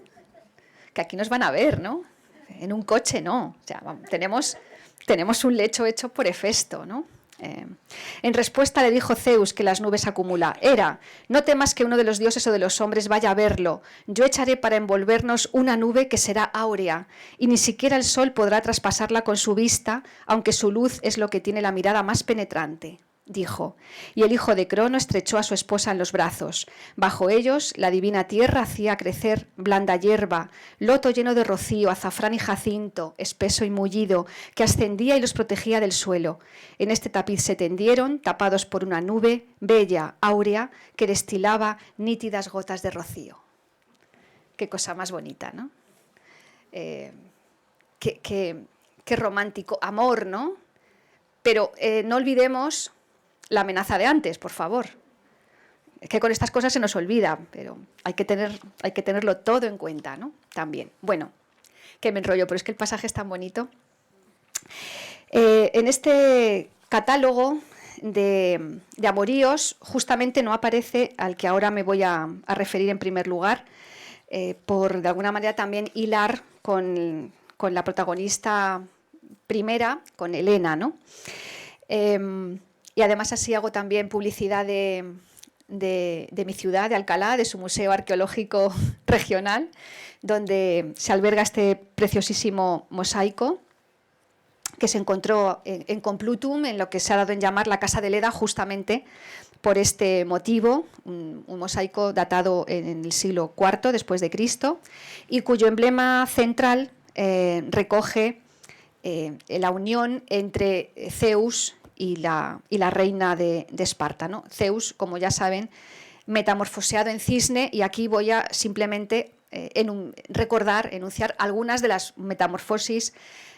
Que aquí nos van a ver, ¿no? En un coche no. O sea, tenemos un lecho hecho por Hefesto, ¿no? En respuesta le dijo Zeus que las nubes acumula. Hera, no temas que uno de los dioses o de los hombres vaya a verlo. Yo echaré para envolvernos una nube que será áurea, y ni siquiera el sol podrá traspasarla con su vista, aunque su luz es lo que tiene la mirada más penetrante. Dijo, y el hijo de Crono estrechó a su esposa en los brazos. Bajo ellos, la divina tierra hacía crecer blanda hierba, loto lleno de rocío, azafrán y jacinto, espeso y mullido, que ascendía y los protegía del suelo. En este tapiz se tendieron, tapados por una nube, bella, áurea, que destilaba nítidas gotas de rocío. Qué cosa más bonita, ¿no? Qué romántico amor, ¿no? Pero no olvidemos la amenaza de antes, por favor. Es que con estas cosas se nos olvida, pero hay que tenerlo todo en cuenta, ¿no? También. Bueno, que me enrollo, pero es que el pasaje es tan bonito. En este catálogo de amoríos, justamente no aparece al que ahora me voy a referir en primer lugar, por de alguna manera también hilar con la protagonista primera, con Helena, ¿no? Y además así hago también publicidad de mi ciudad, de Alcalá, de su Museo Arqueológico Regional, donde se alberga este preciosísimo mosaico que se encontró en Complutum, en lo que se ha dado en llamar la Casa de Leda, justamente por este motivo, un mosaico datado en el siglo IV después de Cristo, y cuyo emblema central recoge la unión entre Zeus y la reina de Esparta, ¿no? Zeus, como ya saben, metamorfoseado en cisne, y aquí voy a simplemente enunciar algunas de las metamorfosis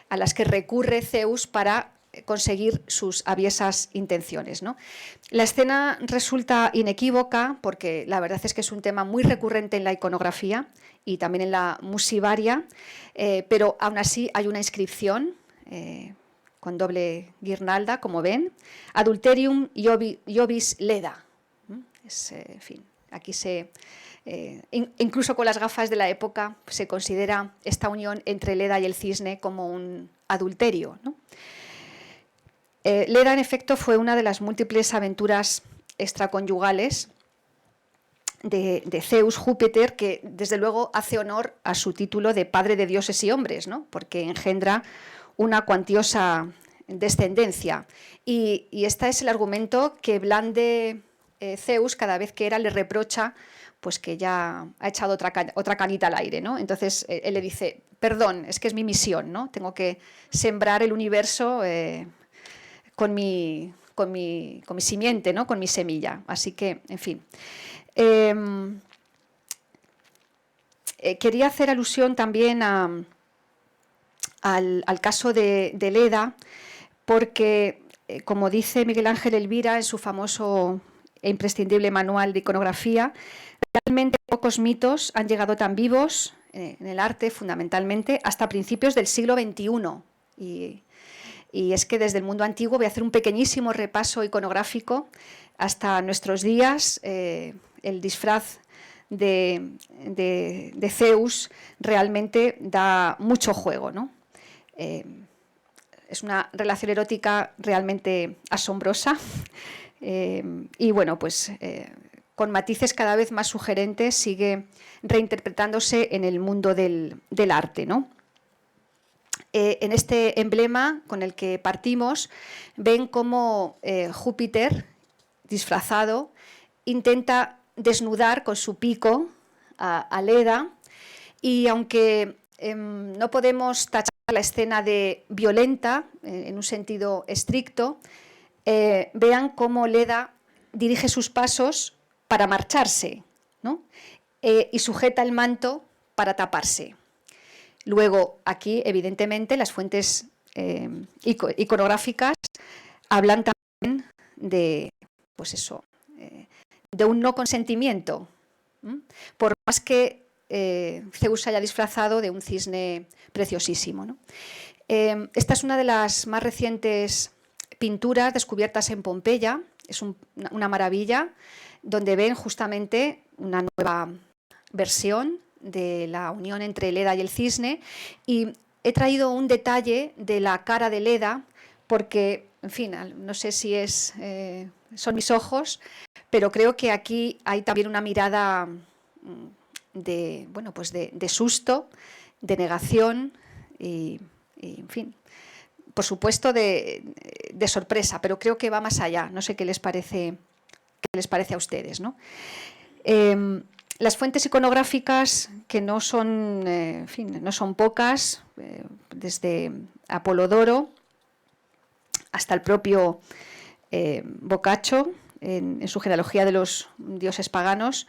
a las que recurre Zeus para conseguir sus aviesas intenciones, ¿no? La escena resulta inequívoca porque la verdad es que es un tema muy recurrente en la iconografía y también en la musivaria, pero aún así hay una inscripción con doble guirnalda, como ven, Adulterium Iobis Leda. Es, en fin, Aquí incluso con las gafas de la época se considera esta unión entre Leda y el cisne como un adulterio, ¿no? Leda, en efecto, fue una de las múltiples aventuras extraconyugales de Zeus, Júpiter, que desde luego hace honor a su título de padre de dioses y hombres, ¿no? Porque engendra una cuantiosa descendencia. Y este es el argumento que blande Zeus cada vez que Hera le reprocha pues que ya ha echado otra canita al aire, ¿no? Entonces él le dice, perdón, es que es mi misión, ¿no? Tengo que sembrar el universo con mi simiente, ¿no? Con mi semilla. Así que, en fin. Quería hacer alusión también al caso de Leda, porque, como dice Miguel Ángel Elvira en su famoso e imprescindible manual de iconografía, realmente pocos mitos han llegado tan vivos en el arte, fundamentalmente, hasta principios del siglo XXI. Y es que desde el mundo antiguo voy a hacer un pequeñísimo repaso iconográfico hasta nuestros días. El disfraz de Zeus realmente da mucho juego, ¿no? Es una relación erótica realmente asombrosa y bueno, pues con matices cada vez más sugerentes sigue reinterpretándose en el mundo del arte, ¿no? En este emblema con el que partimos ven cómo Júpiter, disfrazado, intenta desnudar con su pico a Leda, y aunque no podemos tachar la escena de violenta en un sentido estricto, vean cómo Leda dirige sus pasos para marcharse, ¿no? Y sujeta el manto para taparse. Luego, aquí, evidentemente, las fuentes iconográficas hablan también de, pues eso, de un no consentimiento, por más que Zeus se haya disfrazado de un cisne preciosísimo, ¿no? Esta es una de las más recientes pinturas descubiertas en Pompeya, es una maravilla, donde ven justamente una nueva versión de la unión entre Leda y el cisne, y he traído un detalle de la cara de Leda porque, en fin, no sé si son mis ojos, pero creo que aquí hay también una mirada bueno, pues de susto, de negación y, en fin, por supuesto de sorpresa, pero creo que va más allá. No sé qué les parece a ustedes, ¿no? Las fuentes iconográficas, que no son, en fin, no son pocas, desde Apolodoro hasta el propio Boccaccio, en su genealogía de los dioses paganos,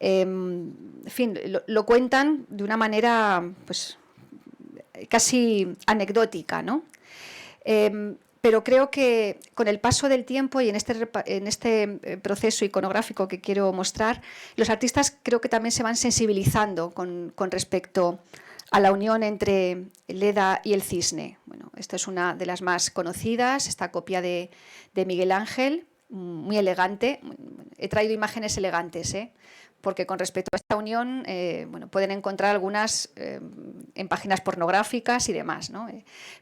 en fin, lo cuentan de una manera pues, casi anecdótica, ¿no? Pero creo que con el paso del tiempo y en este proceso iconográfico que quiero mostrar, los artistas creo que también se van sensibilizando con respecto a la unión entre Leda y el cisne. Bueno, esta es una de las más conocidas, esta copia de Miguel Ángel, muy elegante. He traído imágenes elegantes, porque con respecto a esta unión bueno, pueden encontrar algunas en páginas pornográficas y demás, ¿no?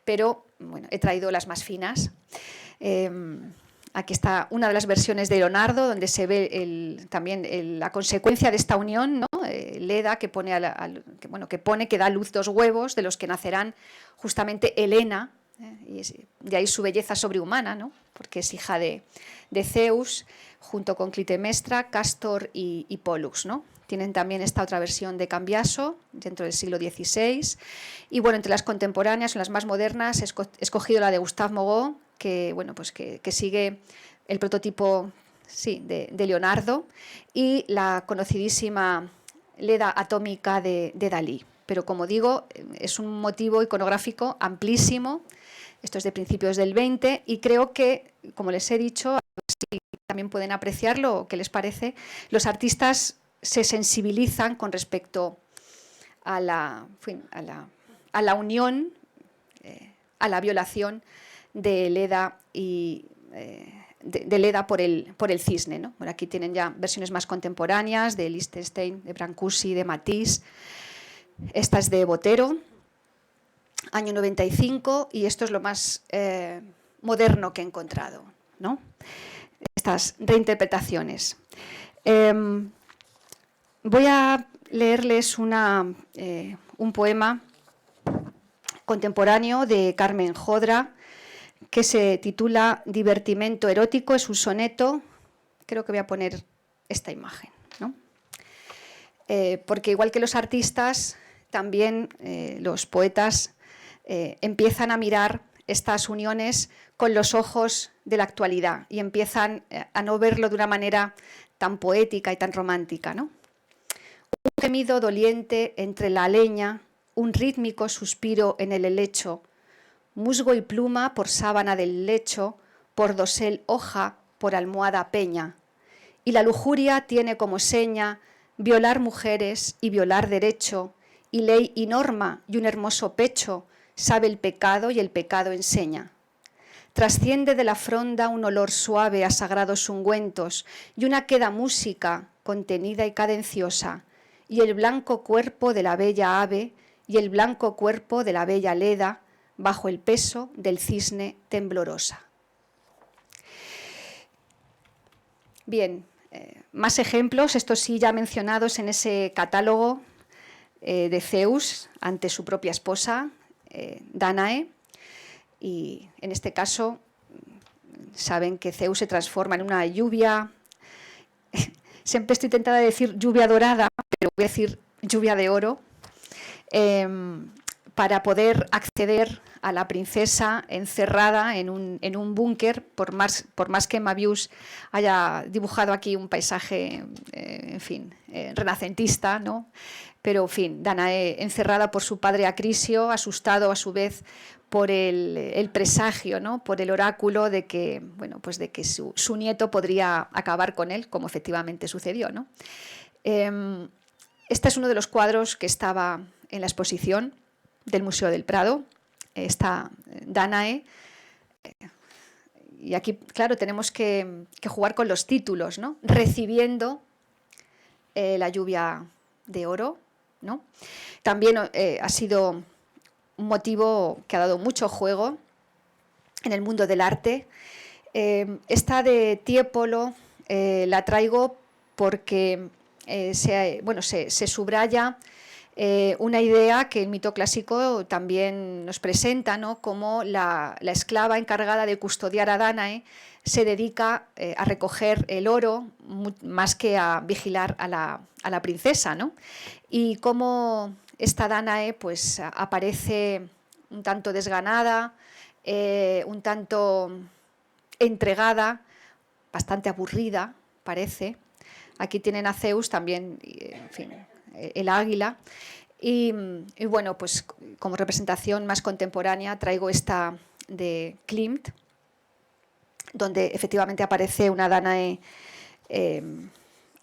Pero bueno, he traído las más finas. Aquí está una de las versiones de Leonardo, donde se ve también la consecuencia de esta unión, ¿no? Leda, que que da a luz 2 huevos, de los que nacerán justamente Helena, y de ahí su belleza sobrehumana, ¿no? Porque es hija de Zeus, junto con Clitemnestra, Castor y Pólux, ¿no? Tienen también esta otra versión de Cambiaso, dentro del siglo XVI. Y bueno, entre las contemporáneas o las más modernas, he escogido la de Gustave Moreau, que, bueno, pues que sigue el prototipo sí, de Leonardo, y la conocidísima Leda atómica de Dalí. Pero, como digo, es un motivo iconográfico amplísimo. Esto es de principios del 20 y creo que, como les he dicho, si también pueden apreciarlo, ¿qué les parece? Los artistas se sensibilizan con respecto a la unión, a la violación de Leda y de Leda por el cisne, ¿no? Bueno, aquí tienen ya versiones más contemporáneas de Lichtenstein, de Brancusi, de Matisse. Esta es de Botero, año 95, y esto es lo más moderno que he encontrado, ¿no? Estas reinterpretaciones. Voy a leerles un poema contemporáneo de Carmen Jodra que se titula Divertimento erótico, es un soneto. Creo que voy a poner esta imagen, ¿no? Porque igual que los artistas, también los poetas empiezan a mirar estas uniones con los ojos de la actualidad y empiezan a no verlo de una manera tan poética y tan romántica, ¿no? Un gemido doliente entre la leña, un rítmico suspiro en el helecho, musgo y pluma por sábana del lecho, por dosel hoja, por almohada peña. Y la lujuria tiene como seña violar mujeres y violar derecho, y ley y norma y un hermoso pecho, sabe el pecado y el pecado enseña. Trasciende de la fronda un olor suave a sagrados ungüentos y una queda música contenida y cadenciosa, y el blanco cuerpo de la bella ave y el blanco cuerpo de la bella Leda bajo el peso del cisne temblorosa. Bien, más ejemplos, estos sí ya mencionados en ese catálogo de Zeus ante su propia esposa, Dánae, y en este caso saben que Zeus se transforma en una lluvia, siempre estoy tentada de decir lluvia dorada, pero voy a decir lluvia de oro, para poder acceder a la princesa encerrada en un búnker, por más que Möbius haya dibujado aquí un paisaje, en fin, renacentista, ¿no? Pero, en fin, Dánae encerrada por su padre Acrisio, asustado a su vez por el presagio, ¿no? Por el oráculo de que, bueno, pues de que su nieto podría acabar con él, como efectivamente sucedió, ¿no? Este es uno de los cuadros que estaba en la exposición del Museo del Prado. Está Dánae. Y aquí, claro, tenemos que jugar con los títulos, ¿no? Recibiendo la lluvia de oro, ¿no? También ha sido un motivo que ha dado mucho juego en el mundo del arte. Esta de Tiepolo la traigo porque se subraya una idea que el mito clásico también nos presenta, ¿no? Como la esclava encargada de custodiar a Dánae se dedica a recoger el oro más que a vigilar a la princesa, ¿no? Y cómo esta Dánae pues, aparece un tanto desganada, un tanto entregada, bastante aburrida, parece. Aquí tienen a Zeus también, en fin, el águila. Y bueno, pues como representación más contemporánea traigo esta de Klimt, donde efectivamente aparece una Dánae,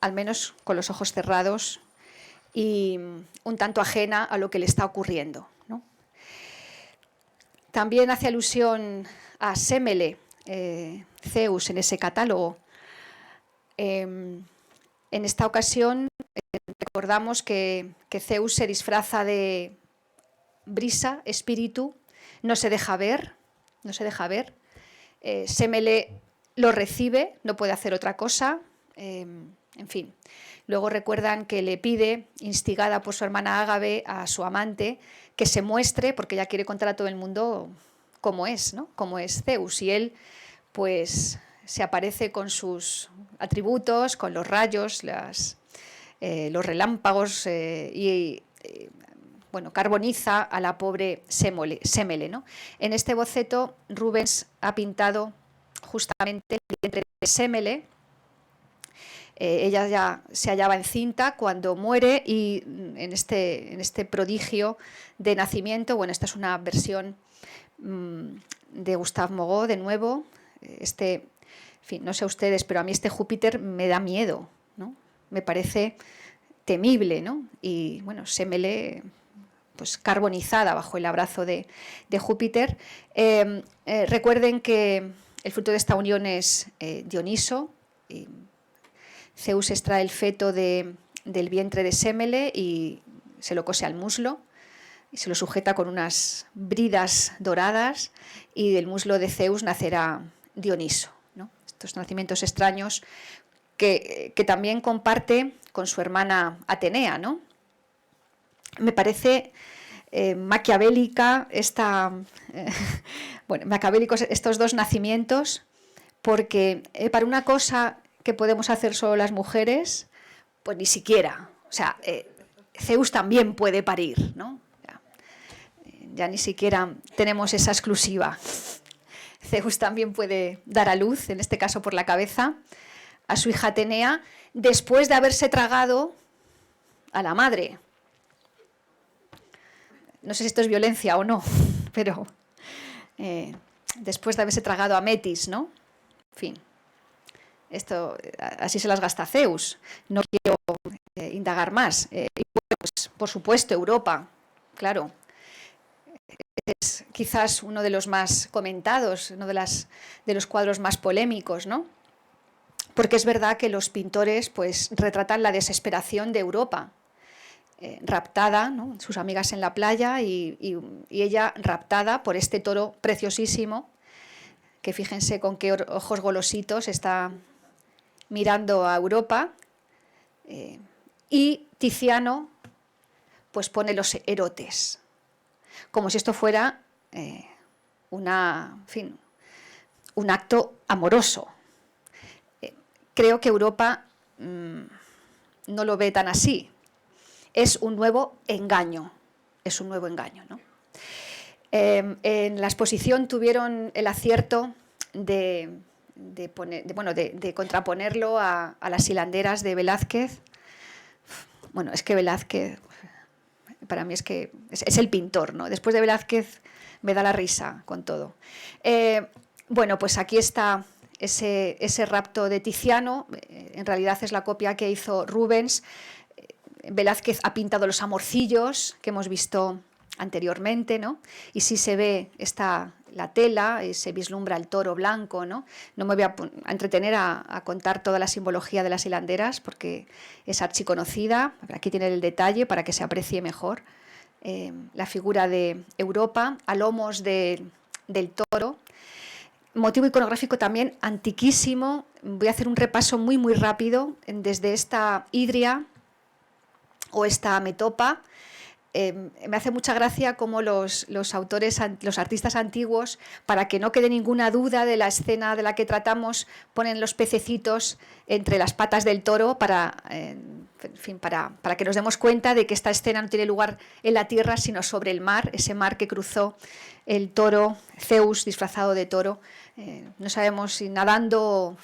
al menos con los ojos cerrados, y un tanto ajena a lo que le está ocurriendo, ¿no? También hace alusión a Semele, Zeus, en ese catálogo. En esta ocasión recordamos que Zeus se disfraza de brisa, espíritu, no se deja ver. Semele lo recibe, no puede hacer otra cosa, en fin. Luego recuerdan que le pide, instigada por su hermana Ágave, a su amante, que se muestre, porque ella quiere contar a todo el mundo cómo es, ¿no? Cómo es Zeus. Y él, pues, se aparece con sus atributos, con los rayos, los relámpagos bueno, carboniza a la pobre Semele, ¿no? En este boceto Rubens ha pintado justamente el vientre de Semele. Ella ya se hallaba encinta cuando muere y en este prodigio de nacimiento, bueno, esta es una versión de Gustave Moreau, de nuevo. En fin, no sé ustedes, pero a mí este Júpiter me da miedo, ¿no? Me parece temible, ¿no? Y bueno, Semele pues carbonizada bajo el abrazo de Júpiter. Recuerden que El fruto de esta unión es Dioniso. Zeus extrae el feto del vientre de Sémele y se lo cose al muslo y se lo sujeta con unas bridas doradas, y del muslo de Zeus nacerá Dioniso, ¿no? Estos nacimientos extraños que también comparte con su hermana Atenea, ¿no? Me parece maquiavélica maquiavélicos estos dos nacimientos, porque para una cosa que podemos hacer solo las mujeres, pues ni siquiera. O sea, Zeus también puede parir, ¿no? Ya ni siquiera tenemos esa exclusiva. Zeus también puede dar a luz, en este caso por la cabeza, a su hija Atenea, después de haberse tragado a la madre. No sé si esto es violencia o no, pero después de haberse tragado a Metis, ¿no? En fin, esto así se las gasta Zeus. No quiero indagar más. Y pues, por supuesto, Europa, claro. Es quizás uno de los más comentados, uno de los cuadros más polémicos, ¿no? Porque es verdad que los pintores pues retratan la desesperación de Europa, raptada, ¿no? Sus amigas en la playa y ella raptada por este toro preciosísimo, que fíjense con qué ojos golositos está mirando a Europa, y Tiziano pues pone los erotes, como si esto fuera un acto amoroso. Creo que Europa no lo ve tan así. Es un nuevo engaño, ¿no? En la exposición tuvieron el acierto de contraponerlo a las hilanderas de Velázquez. Bueno, es que Velázquez, para mí es el pintor, ¿no? Después de Velázquez me da la risa con todo. Bueno, pues aquí está ese rapto de Tiziano. En realidad es la copia que hizo Rubens. Velázquez ha pintado los amorcillos que hemos visto anteriormente, ¿no? Y sí se ve la tela, se vislumbra el toro blanco, ¿no? No me voy a entretener a contar toda la simbología de las hilanderas porque es archiconocida. Aquí tiene el detalle para que se aprecie mejor. La figura de Europa a lomos del toro. Motivo iconográfico también antiquísimo. Voy a hacer un repaso muy, muy rápido desde esta Hidria o esta Metopa. Me hace mucha gracia cómo los artistas antiguos, para que no quede ninguna duda de la escena de la que tratamos, ponen los pececitos entre las patas del toro para que nos demos cuenta de que esta escena no tiene lugar en la tierra, sino sobre el mar, ese mar que cruzó el toro, Zeus disfrazado de toro. No sabemos si nadando o,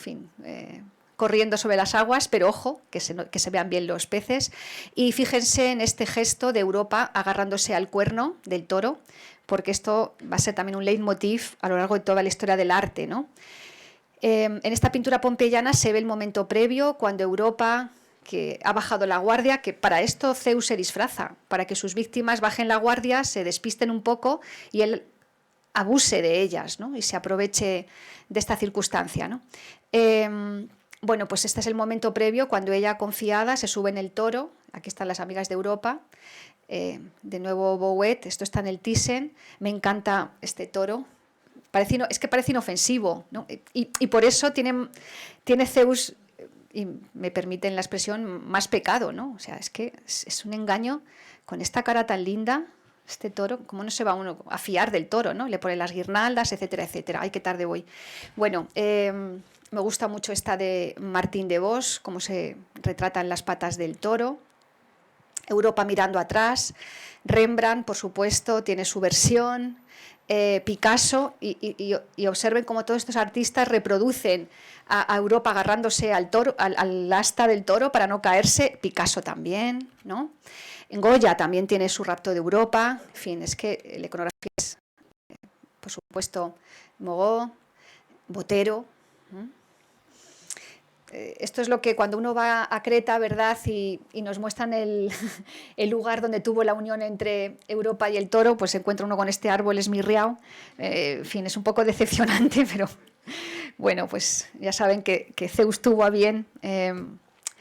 corriendo sobre las aguas, pero ojo, que se vean bien los peces. Y fíjense en este gesto de Europa agarrándose al cuerno del toro, porque esto va a ser también un leitmotiv a lo largo de toda la historia del arte, ¿no? En esta pintura pompeyana se ve el momento previo, cuando Europa, que ha bajado la guardia, que para esto Zeus se disfraza, para que sus víctimas bajen la guardia, se despisten un poco y él abuse de ellas, ¿no? Y se aproveche de esta circunstancia, ¿no? Bueno, pues este es el momento previo, cuando ella, confiada, se sube en el toro. Aquí están las amigas de Europa. De nuevo Bouet, esto está en el Thyssen. Me encanta este toro. Es que parece inofensivo, ¿no? Y por eso tiene Zeus, y me permiten la expresión, más pecado, ¿no? O sea, es que es un engaño con esta cara tan linda. Este toro, ¿cómo no se va uno a fiar del toro, ¿no? Le pone las guirnaldas, etcétera, etcétera. Ay, qué tarde voy. Bueno, me gusta mucho esta de Martín de Vos, cómo se retratan las patas del toro. Europa mirando atrás. Rembrandt, por supuesto, tiene su versión. Picasso, y observen cómo todos estos artistas reproducen a Europa agarrándose al toro, al asta del toro para no caerse. Picasso también, ¿no? Goya también tiene su rapto de Europa. En fin, es que la iconografía es, por supuesto, Mogó, Botero. Esto es lo que cuando uno va a Creta, ¿verdad? Y nos muestran el lugar donde tuvo la unión entre Europa y el toro, pues se encuentra uno con este árbol esmirriado. En fin, es un poco decepcionante, pero Bueno, pues ya saben que Zeus tuvo a bien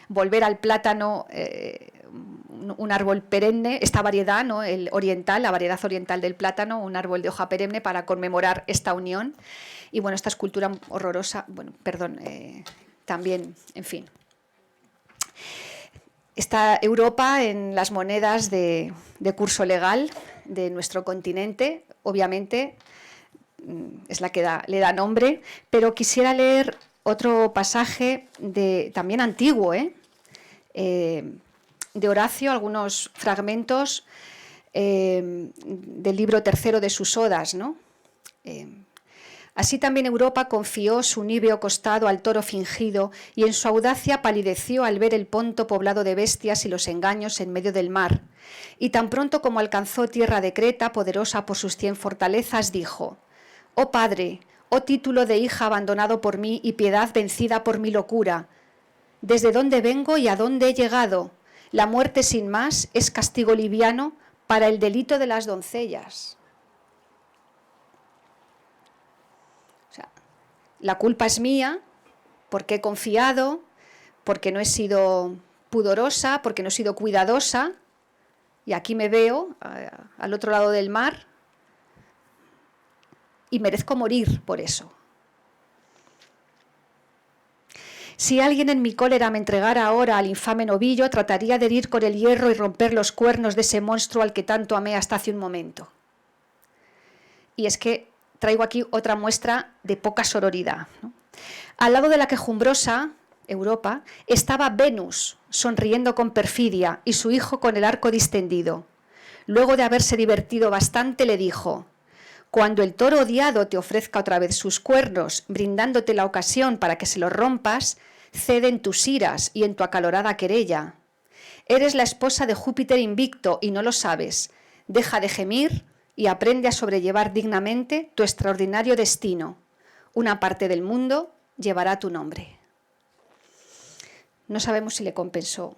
volver al plátano un árbol perenne, esta variedad, ¿no? El oriental, la variedad oriental del plátano, un árbol de hoja perenne para conmemorar esta unión. Y bueno, esta escultura horrorosa, bueno, perdón, también, en fin. Está Europa en las monedas de curso legal de nuestro continente, obviamente es la que le da nombre, pero quisiera leer otro pasaje también antiguo, de Horacio, algunos fragmentos del libro tercero de sus odas, ¿no? Así también Europa confió su níveo costado al toro fingido y en su audacia palideció al ver el Ponto poblado de bestias y los engaños en medio del mar. Y tan pronto como alcanzó tierra de Creta, poderosa por sus 100 fortalezas, dijo: «Oh Padre, oh título de hija abandonado por mí y piedad vencida por mi locura, ¿desde dónde vengo y a dónde he llegado? La muerte sin más es castigo liviano para el delito de las doncellas». O sea, la culpa es mía porque he confiado, porque no he sido pudorosa, porque no he sido cuidadosa, y aquí me veo al otro lado del mar y merezco morir por eso. Si alguien en mi cólera me entregara ahora al infame novillo, trataría de herir con el hierro y romper los cuernos de ese monstruo al que tanto amé hasta hace un momento. Y es que traigo aquí otra muestra de poca sororidad, ¿no? Al lado de la quejumbrosa Europa estaba Venus, sonriendo con perfidia, y su hijo con el arco distendido. Luego de haberse divertido bastante, le dijo: «Cuando el toro odiado te ofrezca otra vez sus cuernos, brindándote la ocasión para que se los rompas, cede en tus iras y en tu acalorada querella. Eres la esposa de Júpiter invicto y no lo sabes. Deja de gemir y aprende a sobrellevar dignamente tu extraordinario destino. Una parte del mundo llevará tu nombre». No sabemos si le compensó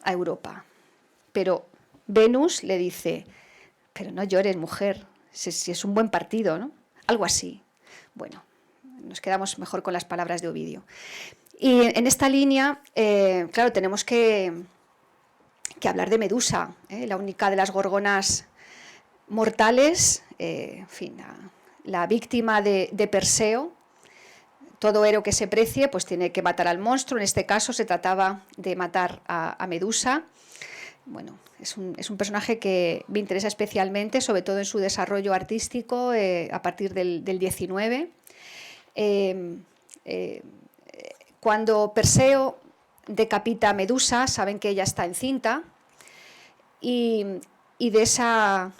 a Europa, pero Venus le dice: «Pero no llores, mujer, si es un buen partido», ¿no? Algo así. Bueno, nos quedamos mejor con las palabras de Ovidio. Y en esta línea, claro, tenemos que hablar de Medusa, la única de las gorgonas mortales, en fin, la víctima de Perseo. Todo héroe que se precie pues tiene que matar al monstruo. En este caso se trataba de matar a Medusa. Bueno, es un personaje que me interesa especialmente, sobre todo en su desarrollo artístico a partir del 19. Cuando Perseo decapita a Medusa, saben que ella está encinta y de esa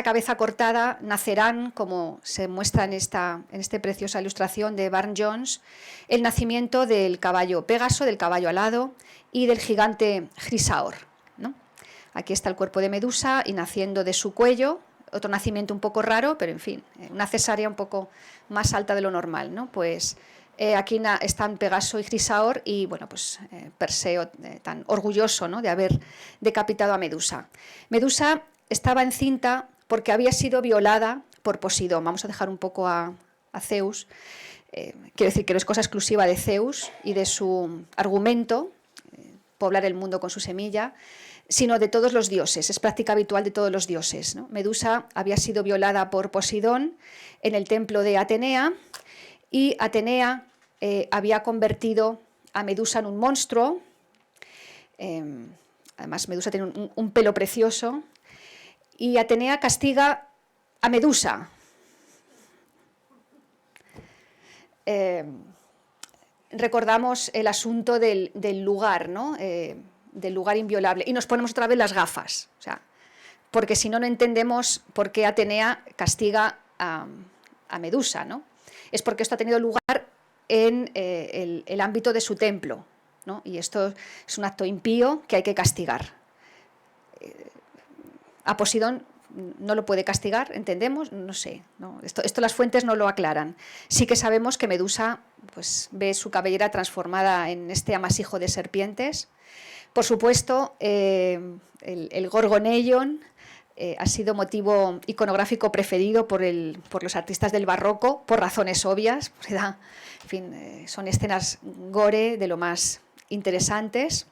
cabeza cortada nacerán, como se muestra en esta preciosa ilustración de Burne-Jones, el nacimiento del caballo Pégaso, del caballo alado y del gigante Chrysaor, ¿no? Aquí está el cuerpo de Medusa y naciendo de su cuello, otro nacimiento un poco raro, pero en fin, una cesárea un poco más alta de lo normal, ¿no? Pues aquí están Pégaso y Chrysaor y bueno, pues Perseo tan orgulloso, ¿no?, de haber decapitado a Medusa. Medusa estaba encinta porque había sido violada por Poseidón. Vamos a dejar un poco a Zeus. Quiero decir que no es cosa exclusiva de Zeus y de su argumento, poblar el mundo con su semilla, sino de todos los dioses. Es práctica habitual de todos los dioses, ¿no? Medusa había sido violada por Poseidón en el templo de Atenea y Atenea había convertido a Medusa en un monstruo. Además, Medusa tiene un pelo precioso y Atenea castiga a Medusa. Recordamos el asunto del lugar, ¿no? Del lugar inviolable, y nos ponemos otra vez las gafas, o sea, porque si no, no entendemos por qué Atenea castiga a Medusa, ¿no? Es porque esto ha tenido lugar en el ámbito de su templo, ¿no? Y esto es un acto impío que hay que castigar. A Poseidón no lo puede castigar, entendemos, no sé, ¿no? Esto las fuentes no lo aclaran. Sí que sabemos que Medusa pues, ve su cabellera transformada en este amasijo de serpientes. Por supuesto, el Gorgoneion ha sido motivo iconográfico preferido por los artistas del barroco, por razones obvias. En fin, son escenas gore de lo más interesantes.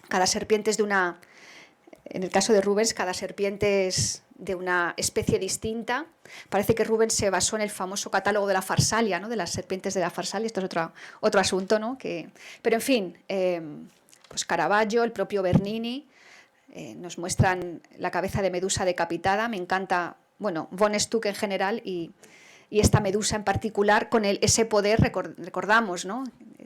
Cada serpiente es de una... En el caso de Rubens, cada serpiente es de una especie distinta. Parece que Rubens se basó en el famoso catálogo de la Farsalia, ¿no? De las serpientes de la Farsalia. Esto es otro asunto, ¿no? Pero en fin, pues Caravaggio, el propio Bernini, nos muestran la cabeza de Medusa decapitada. Me encanta, bueno, von Stuck en general y esta Medusa en particular, con ese poder, recordamos, ¿no?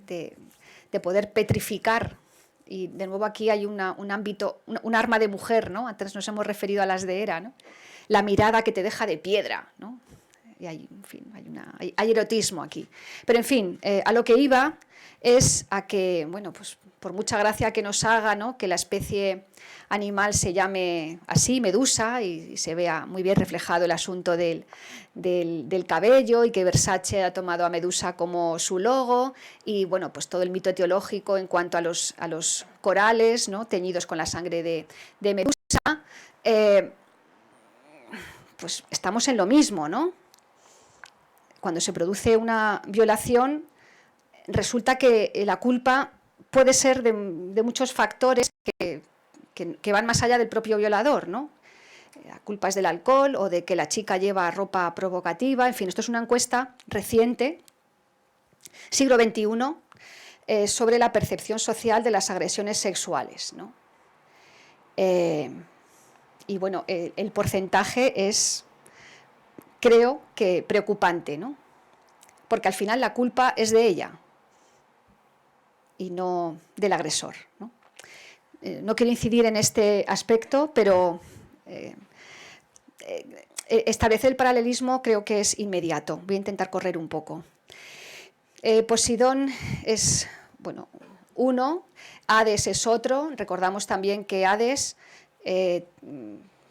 de poder petrificar. Y de nuevo aquí hay un ámbito, un arma de mujer, ¿no? Antes nos hemos referido a las de Hera, ¿no? La mirada que te deja de piedra, ¿no? Y hay, en fin, hay erotismo aquí. Pero en fin, a lo que iba es a que, bueno, pues por mucha gracia que nos haga, ¿no? Que la especie animal se llame así, Medusa, y se vea muy bien reflejado el asunto del cabello, y que Versace ha tomado a Medusa como su logo, y bueno, pues todo el mito teológico en cuanto a los corales, ¿no? Teñidos con la sangre de Medusa, pues estamos en lo mismo, ¿no? Cuando se produce una violación, resulta que la culpa puede ser de muchos factores que van más allá del propio violador, ¿no? La culpa es del alcohol o de que la chica lleva ropa provocativa. En fin, esto es una encuesta reciente, siglo XXI, sobre la percepción social de las agresiones sexuales, ¿no? Y bueno, el porcentaje es, creo que preocupante, ¿no? Porque al final la culpa es de ella y no del agresor, ¿no? No quiero incidir en este aspecto, pero establecer el paralelismo creo que es inmediato. Voy a intentar correr un poco. Poseidón es, bueno, uno, Hades es otro. Recordamos también que Hades,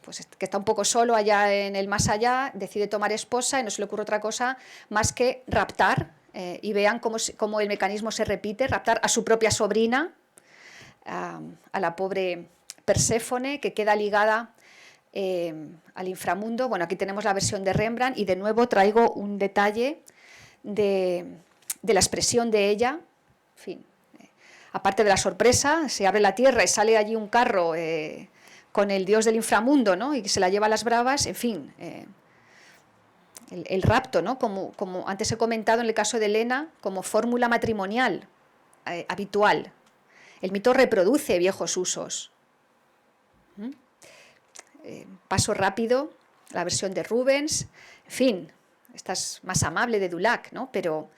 pues que está un poco solo allá en el más allá, decide tomar esposa y no se le ocurre otra cosa más que raptar, y vean cómo el mecanismo se repite, raptar a su propia sobrina, a la pobre Perséfone, que queda ligada al inframundo. Bueno, aquí tenemos la versión de Rembrandt y de nuevo traigo un detalle de la expresión de ella. En fin, aparte de la sorpresa, se abre la tierra y sale allí un carro con el dios del inframundo, ¿no? Y se la lleva a las bravas. En fin, el rapto, ¿no? Como antes he comentado en el caso de Helena, como fórmula matrimonial habitual. El mito reproduce viejos usos. Paso rápido, la versión de Rubens, en fin, esta es más amable de Dulac, ¿no? Pero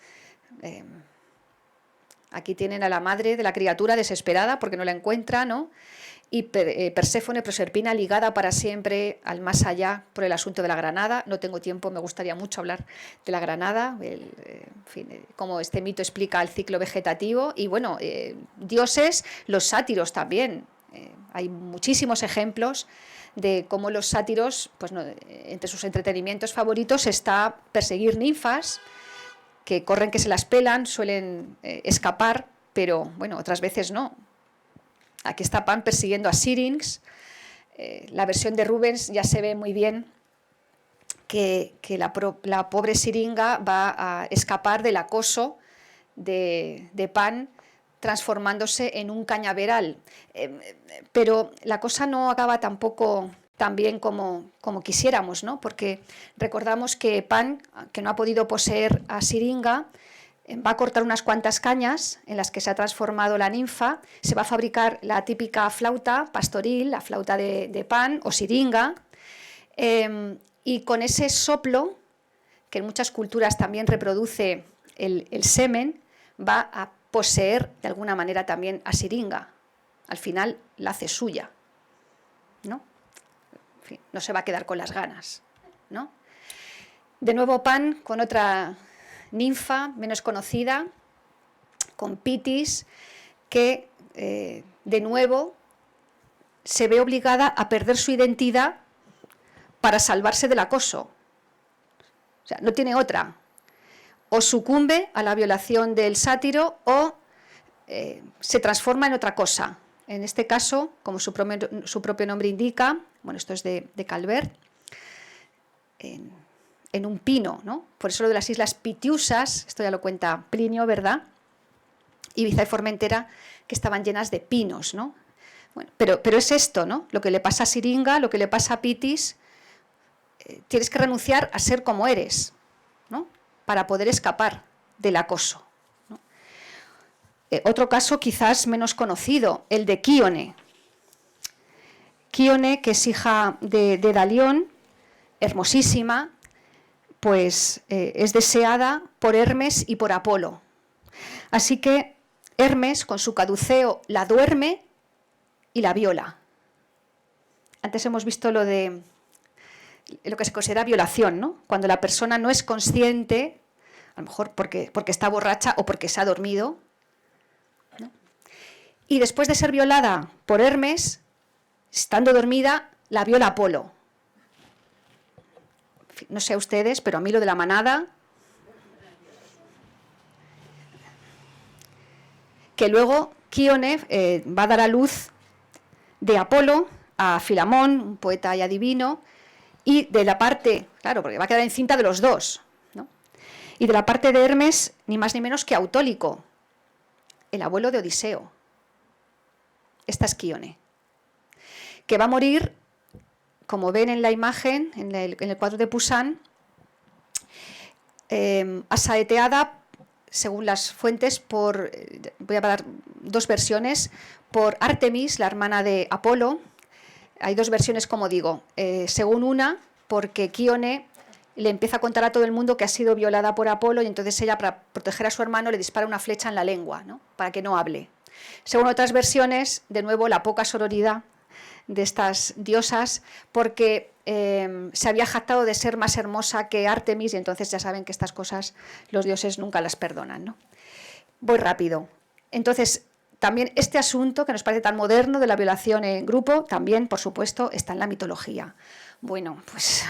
aquí tienen a la madre de la criatura desesperada porque no la encuentra, ¿no? Y Perséfone, Proserpina, ligada para siempre al más allá por el asunto de la granada. No tengo tiempo, me gustaría mucho hablar de la granada, en fin, cómo este mito explica el ciclo vegetativo. Y bueno, dioses, los sátiros también. Hay muchísimos ejemplos de cómo los sátiros, pues no, entre sus entretenimientos favoritos está perseguir ninfas que corren, que se las pelan, suelen escapar, pero bueno, otras veces no. Aquí está Pan persiguiendo a Syrinx. La versión de Rubens ya se ve muy bien que la pobre Siringa va a escapar del acoso de Pan, transformándose en un cañaveral. Pero la cosa no acaba tampoco tan bien como quisiéramos, ¿no? Porque recordamos que Pan, que no ha podido poseer a Siringa, va a cortar unas cuantas cañas en las que se ha transformado la ninfa, se va a fabricar la típica flauta pastoril, la flauta de Pan o siringa, y con ese soplo, que en muchas culturas también reproduce el semen, va a poseer de alguna manera también a Siringa. Al final la hace suya, ¿no? En fin, no se va a quedar con las ganas, ¿no? De nuevo Pan con otra ninfa menos conocida, con Pitis, que de nuevo se ve obligada a perder su identidad para salvarse del acoso. O sea, no tiene otra. O sucumbe a la violación del sátiro o se transforma en otra cosa. En este caso, como su propio nombre indica, bueno, esto es de Calvert, en un pino, ¿no? Por eso lo de las islas Pitiusas, esto ya lo cuenta Plinio, ¿verdad? Ibiza y Formentera, que estaban llenas de pinos, ¿no? Bueno, pero es esto, ¿no? Lo que le pasa a Siringa, lo que le pasa a Pitis, tienes que renunciar a ser como eres, ¿no? Para poder escapar del acoso, ¿no? Otro caso quizás menos conocido, el de Quíone. Quíone, que es hija de Dalión, hermosísima, pues es deseada por Hermes y por Apolo. Así que Hermes, con su caduceo, la duerme y la viola. Antes hemos visto lo que se considera violación, ¿no? Cuando la persona no es consciente, a lo mejor porque está borracha o porque se ha dormido, ¿no? Y después de ser violada por Hermes, estando dormida, la viola Apolo. No sé a ustedes, pero a mí lo de la manada, que luego Quíone va a dar a luz de Apolo a Filamón, un poeta ya divino, y de la parte, claro, porque va a quedar encinta de los dos, ¿no? Y de la parte de Hermes, ni más ni menos que Autólico, el abuelo de Odiseo. Esta es Quíone, que va a morir, como ven en la imagen, en el cuadro de Poussin, asaeteada, según las fuentes, voy a dar dos versiones, por Artemis, la hermana de Apolo. Hay dos versiones, como digo. Según una, porque Quíone le empieza a contar a todo el mundo que ha sido violada por Apolo y entonces ella, para proteger a su hermano, le dispara una flecha en la lengua, ¿no? Para que no hable. Según otras versiones, de nuevo, la poca sororidad de estas diosas, porque se había jactado de ser más hermosa que Artemis y entonces ya saben que estas cosas los dioses nunca las perdonan, ¿no? Voy rápido. Entonces, también este asunto que nos parece tan moderno de la violación en grupo, también, por supuesto, está en la mitología. Bueno, pues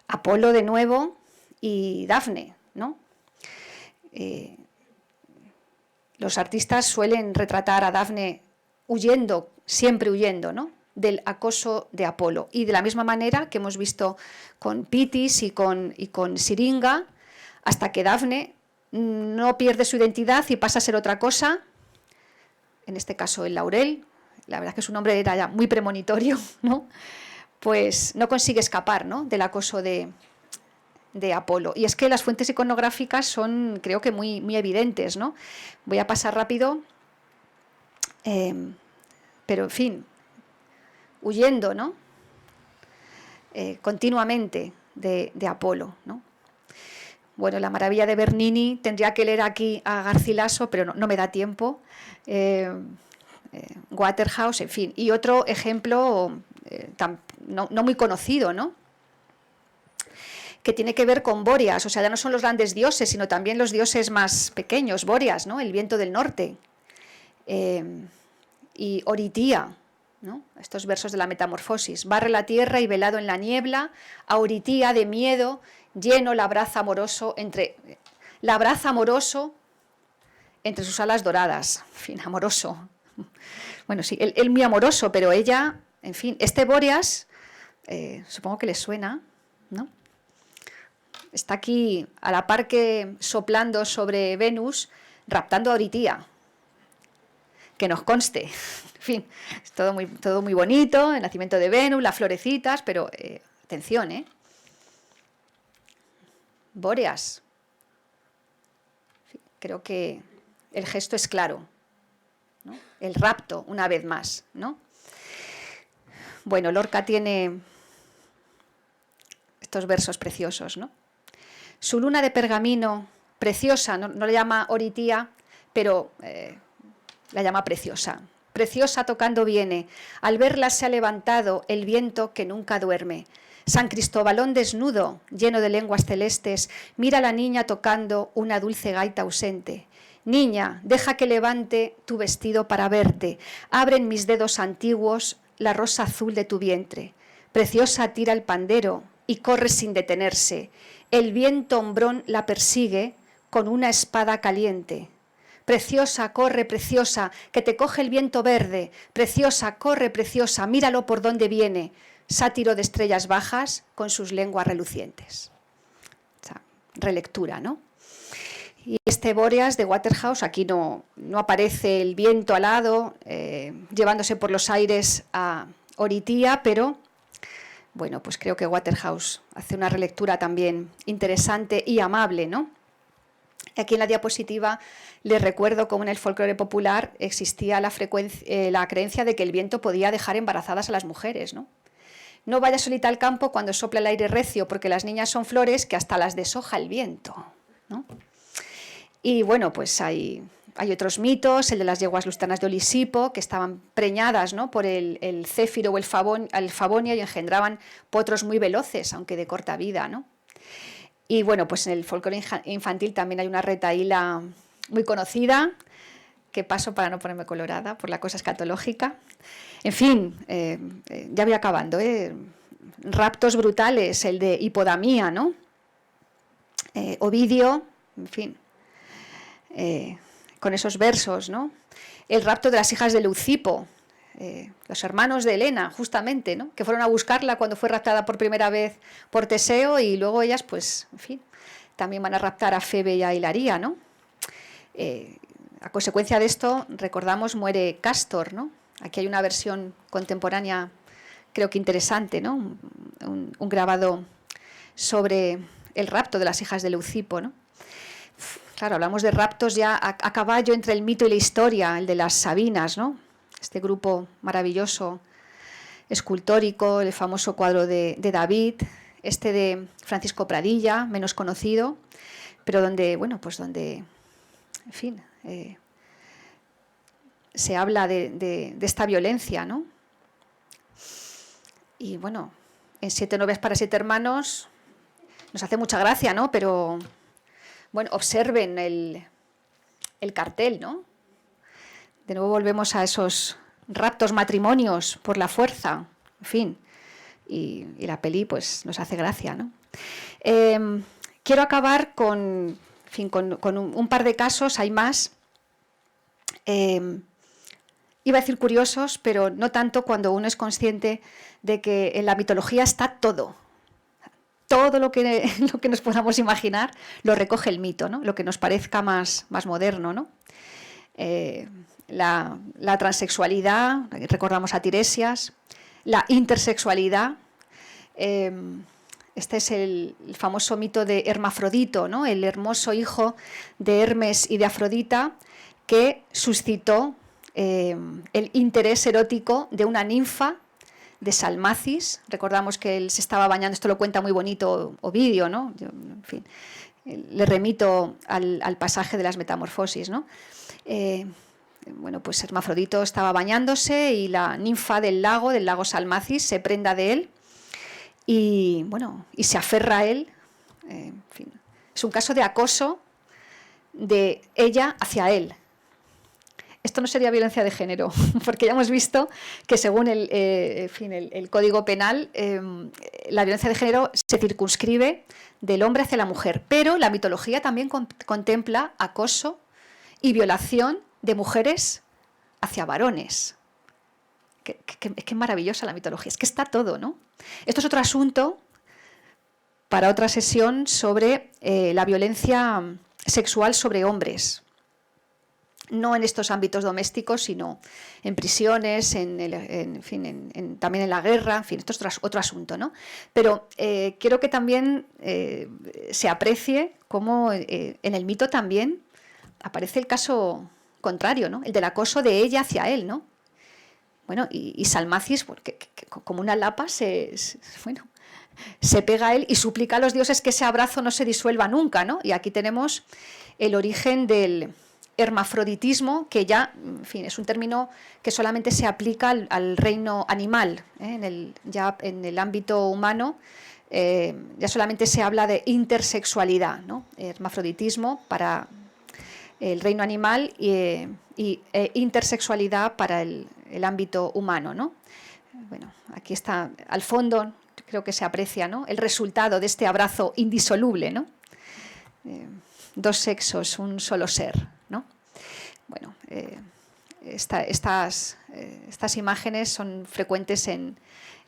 Apolo de nuevo y Dafne, ¿no? Los artistas suelen retratar a Dafne huyendo, siempre huyendo, ¿no?, del acoso de Apolo. Y de la misma manera que hemos visto con Pitis y con Siringa, hasta que Dafne no pierde su identidad y pasa a ser otra cosa, en este caso el laurel, la verdad es que su nombre era ya muy premonitorio, ¿no? Pues no consigue escapar, ¿no?, del acoso de Apolo. Y es que las fuentes iconográficas son, creo que muy, muy evidentes, ¿no? Voy a pasar rápido, pero en fin, huyendo, ¿no?, continuamente de Apolo, ¿no? Bueno, la maravilla de Bernini, tendría que leer aquí a Garcilaso, pero no me da tiempo. Waterhouse, en fin. Y otro ejemplo no muy conocido, ¿no?, que tiene que ver con Bóreas. O sea, ya no son los grandes dioses, sino también los dioses más pequeños, Bóreas, ¿no?, el viento del norte. Y Oritía, ¿no?, estos versos de la Metamorfosis. Barre la tierra y velado en la niebla, a Oritía de miedo, lleno la abraza amoroso entre sus alas doradas. En fin, amoroso. Bueno, sí, él muy amoroso, pero ella, en fin, este Bóreas, supongo que les suena, ¿no? Está aquí a la par que soplando sobre Venus, raptando a Oritía. Que nos conste. En fin, es todo muy bonito, el nacimiento de Venus, las florecitas, pero atención, Bóreas. Creo que el gesto es claro, ¿no? El rapto, una vez más, ¿no? Bueno, Lorca tiene estos versos preciosos, ¿no? Su luna de pergamino, preciosa, no le llama Oritía, pero la llama preciosa. Preciosa tocando viene, al verla se ha levantado el viento que nunca duerme. San Cristóbalón desnudo, lleno de lenguas celestes, mira a la niña tocando una dulce gaita ausente. Niña, deja que levante tu vestido para verte, abren mis dedos antiguos la rosa azul de tu vientre. Preciosa tira el pandero y corre sin detenerse. El viento hombrón la persigue con una espada caliente. Preciosa, corre, preciosa, que te coge el viento verde. Preciosa, corre, preciosa, míralo por dónde viene. Sátiro de estrellas bajas con sus lenguas relucientes. O sea, relectura, ¿no? Y este Bóreas de Waterhouse, aquí no aparece el viento alado, llevándose por los aires a Oritia, pero bueno, pues creo que Waterhouse hace una relectura también interesante y amable, ¿no? Aquí en la diapositiva les recuerdo cómo en el folclore popular existía la creencia de que el viento podía dejar embarazadas a las mujeres, ¿no? No vayas solita al campo cuando sopla el aire recio, porque las niñas son flores que hasta las deshoja el viento, ¿no? Y bueno, pues hay otros mitos, el de las yeguas lustanas de Olisipo, que estaban preñadas, ¿no?, por el céfiro o el Favonia y engendraban potros muy veloces, aunque de corta vida, ¿no? Y bueno, pues en el folclore infantil también hay una retahíla muy conocida, que paso para no ponerme colorada por la cosa escatológica. En fin, ya voy acabando, raptos brutales, el de Hipodamía, ¿no? Ovidio, en fin, con esos versos, ¿no? El rapto de las hijas de Leucipo, los hermanos de Helena, justamente, ¿no?, que fueron a buscarla cuando fue raptada por primera vez por Teseo, y luego ellas, pues, en fin, también van a raptar a Febe y a Hilaria, ¿no? A consecuencia de esto, recordamos, muere Cástor, ¿no? Aquí hay una versión contemporánea, creo que interesante, ¿no? Un grabado sobre el rapto de las hijas de Leucipo, ¿no? Claro, hablamos de raptos ya a caballo entre el mito y la historia, el de las Sabinas, ¿no? Este grupo maravilloso, escultórico, el famoso cuadro de David, este de Francisco Pradilla, menos conocido, pero donde, bueno, pues donde, en fin, se habla de esta violencia, ¿no? Y bueno, en 7 novias para 7 hermanos nos hace mucha gracia, ¿no? Pero bueno, observen el cartel, ¿no? De nuevo volvemos a esos raptos matrimonios por la fuerza, en fin, y la peli pues nos hace gracia, ¿no? Quiero acabar con un par de casos, hay más. Iba a decir curiosos, pero no tanto cuando uno es consciente de que en la mitología está todo. Todo lo que nos podamos imaginar lo recoge el mito, ¿no? Lo que nos parezca más moderno, ¿no? La transexualidad, recordamos a Tiresias, la intersexualidad. Este es el famoso mito de Hermafrodito, ¿no?, el hermoso hijo de Hermes y de Afrodita, que suscitó el interés erótico de una ninfa de Salmacis. Recordamos que él se estaba bañando, esto lo cuenta muy bonito Ovidio, ¿no? Yo, en fin, le remito al pasaje de las Metamorfosis, ¿no? Bueno, pues Hermafrodito estaba bañándose y la ninfa del lago Salmacis, se prenda de él y, bueno, y se aferra a él. En fin, es un caso de acoso de ella hacia él. Esto no sería violencia de género, porque ya hemos visto que según el Código Penal, la violencia de género se circunscribe del hombre hacia la mujer, pero la mitología también contempla acoso y violación de mujeres hacia varones. Qué maravillosa la mitología, es que está todo, ¿no? Esto es otro asunto para otra sesión sobre la violencia sexual sobre hombres. No en estos ámbitos domésticos, sino en prisiones, también en la guerra, en fin, esto es otro asunto, ¿no? Pero quiero que también se aprecie cómo en el mito también aparece el caso contrario, ¿no? El del acoso de ella hacia él, ¿no? Bueno, y Salmacis, porque como una lapa, se pega a él y suplica a los dioses que ese abrazo no se disuelva nunca, ¿no? Y aquí tenemos el origen del hermafroditismo, que ya, en fin, es un término que solamente se aplica al reino animal, ¿eh? Ya en el ámbito humano ya solamente se habla de intersexualidad, ¿no? Hermafroditismo para el reino animal y intersexualidad para el ámbito humano, ¿no? Bueno, aquí está, al fondo, creo que se aprecia, ¿no?, el resultado de este abrazo indisoluble, ¿no? Dos sexos, un solo ser, ¿no? bueno, estas imágenes son frecuentes en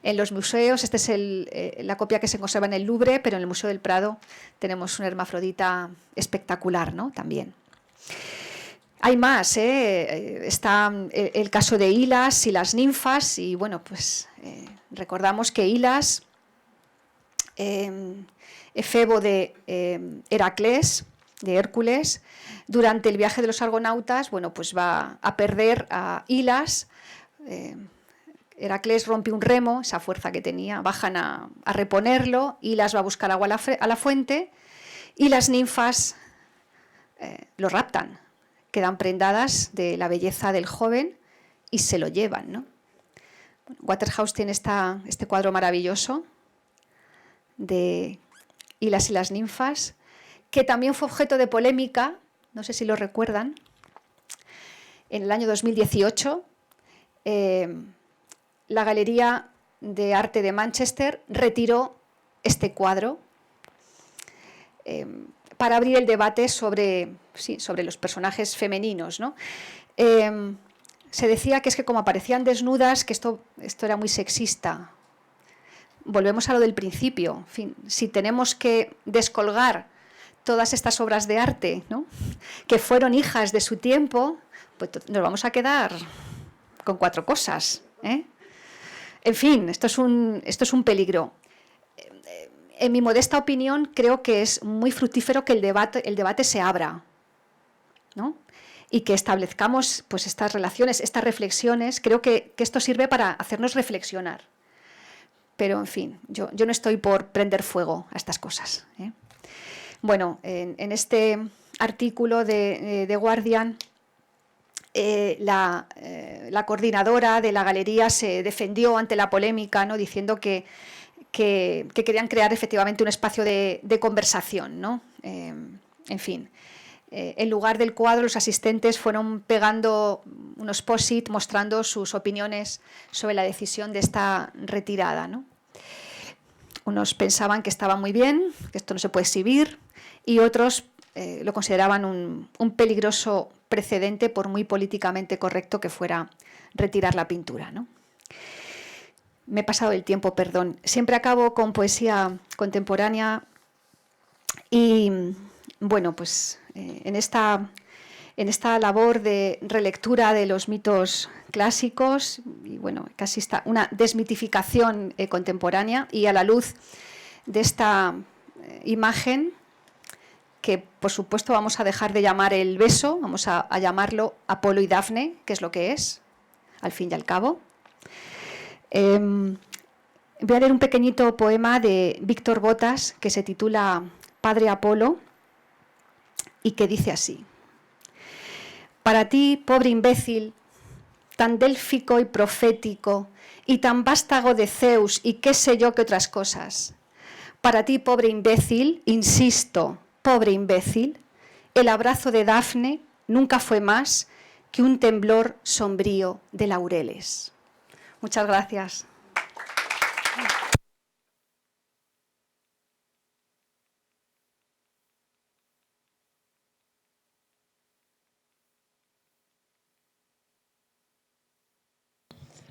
los museos. Esta es la copia que se conserva en el Louvre, pero en el Museo del Prado tenemos una hermafrodita espectacular, ¿no? También. Hay más, está el caso de Hilas y las ninfas, y bueno, pues recordamos que Hilas, efebo de Heracles, de Hércules, durante el viaje de los argonautas, bueno, pues va a perder a Hilas. Heracles rompe un remo, esa fuerza que tenía, bajan a reponerlo, Hilas va a buscar agua a la fuente y las ninfas lo raptan, quedan prendadas de la belleza del joven y se lo llevan, ¿no? Bueno, Waterhouse tiene este cuadro maravilloso de Hilas y las ninfas, que también fue objeto de polémica, no sé si lo recuerdan, en el año 2018. La Galería de Arte de Manchester retiró este cuadro para abrir el debate sobre los personajes femeninos, ¿no? Se decía que es que como aparecían desnudas, que esto era muy sexista. Volvemos a lo del principio. En fin, si tenemos que descolgar todas estas obras de arte, ¿no?, que fueron hijas de su tiempo, pues nos vamos a quedar con 4 cosas, ¿eh? En fin, esto es un peligro. En mi modesta opinión, creo que es muy fructífero que el debate se abra, ¿no?, y que establezcamos pues estas relaciones, estas reflexiones. Creo que esto sirve para hacernos reflexionar. Pero, en fin, yo no estoy por prender fuego a estas cosas, ¿eh? Bueno, en este artículo de The Guardian, la coordinadora de la galería se defendió ante la polémica, ¿no?, diciendo que querían crear efectivamente un espacio de conversación, ¿no? En fin, en lugar del cuadro, los asistentes fueron pegando unos post-it mostrando sus opiniones sobre la decisión de esta retirada, ¿no? Unos pensaban que estaba muy bien, que esto no se puede exhibir, y otros lo consideraban un peligroso precedente, por muy políticamente correcto que fuera retirar la pintura, ¿no? Me he pasado el tiempo, perdón. Siempre acabo con poesía contemporánea y, bueno, pues en esta labor de relectura de los mitos clásicos, y bueno, casi está una desmitificación contemporánea, y a la luz de esta imagen, que por supuesto vamos a dejar de llamar el beso, vamos a llamarlo Apolo y Dafne, que es lo que es, al fin y al cabo. Voy a leer un pequeñito poema de Víctor Botas que se titula Padre Apolo y que dice así: para ti, pobre imbécil, tan délfico y profético y tan vástago de Zeus y qué sé yo qué otras cosas. Para ti, pobre imbécil, insisto, pobre imbécil, el abrazo de Dafne nunca fue más que un temblor sombrío de laureles. Muchas gracias.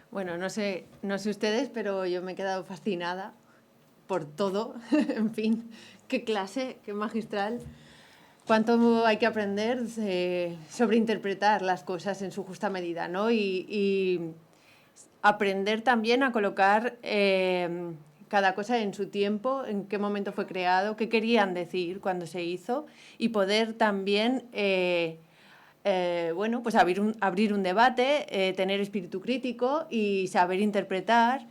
Bueno, no sé ustedes, pero yo me he quedado fascinada por todo. En fin, qué clase, qué magistral. Cuánto hay que aprender sobre interpretar las cosas en su justa medida, ¿no? Y aprender también a colocar cada cosa en su tiempo, en qué momento fue creado, qué querían decir cuando se hizo, y poder también bueno, pues abrir un debate, tener espíritu crítico y saber interpretar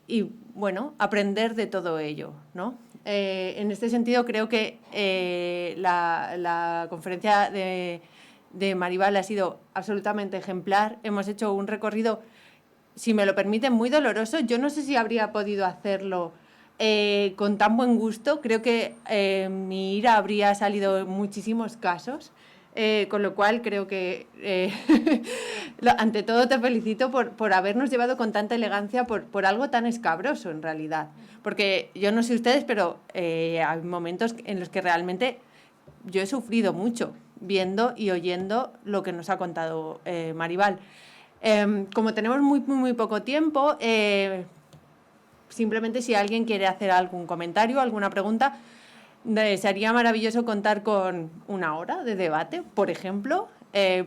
y, bueno, aprender de todo ello, ¿no? En este sentido, creo que la conferencia de Maribal ha sido absolutamente ejemplar. Hemos hecho un recorrido, si me lo permiten, muy doloroso. Yo no sé si habría podido hacerlo con tan buen gusto. Creo que mi ira habría salido en muchísimos casos. Con lo cual creo que ante todo te felicito por habernos llevado con tanta elegancia por algo tan escabroso en realidad, porque yo no sé ustedes, pero hay momentos en los que realmente yo he sufrido mucho viendo y oyendo lo que nos ha contado Maribal. Como tenemos muy, muy poco tiempo, simplemente si alguien quiere hacer algún comentario, alguna pregunta, sería maravilloso contar con 1 hora de debate, por ejemplo,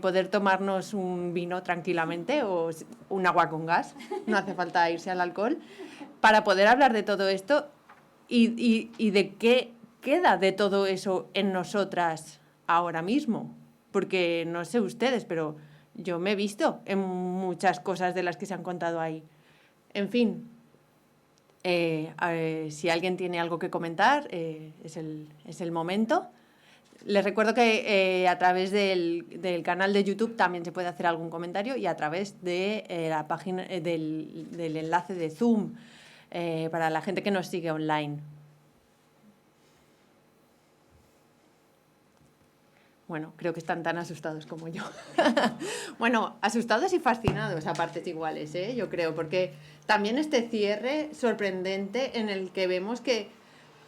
poder tomarnos un vino tranquilamente o un agua con gas, no hace falta irse al alcohol, para poder hablar de todo esto y de qué queda de todo eso en nosotras ahora mismo. Porque no sé ustedes, pero yo me he visto en muchas cosas de las que se han contado ahí. En fin, si alguien tiene algo que comentar, es el momento. Les recuerdo que a través del canal de YouTube también se puede hacer algún comentario y a través de la página del enlace de Zoom para la gente que nos sigue online. Bueno, creo que están tan asustados como yo. Bueno, asustados y fascinados a partes iguales, yo creo, porque también este cierre sorprendente en el que vemos que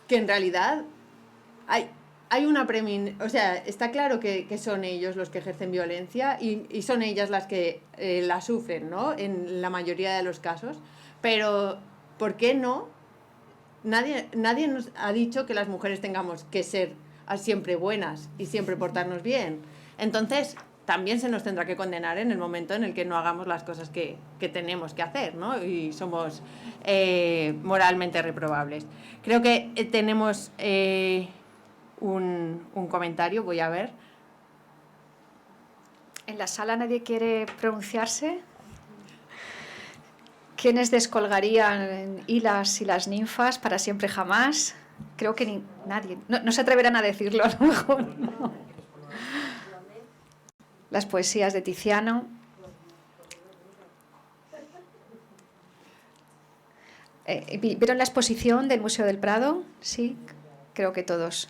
en realidad hay una o sea, está claro que son ellos los que ejercen violencia y son ellas las que la sufren, ¿no? En la mayoría de los casos. Pero, ¿por qué no? Nadie nos ha dicho que las mujeres tengamos que ser siempre buenas y siempre portarnos bien. Entonces, también se nos tendrá que condenar en el momento en el que no hagamos las cosas que tenemos que hacer, ¿no? Y somos moralmente reprobables. Creo que tenemos un comentario, voy a ver. ¿En la sala nadie quiere pronunciarse? ¿Quiénes descolgarían Hilas y las ninfas para siempre jamás? Creo que nadie. No se atreverán a decirlo, a lo mejor. No. Las poesías de Tiziano. ¿Vieron la exposición del Museo del Prado? Sí, creo que todos.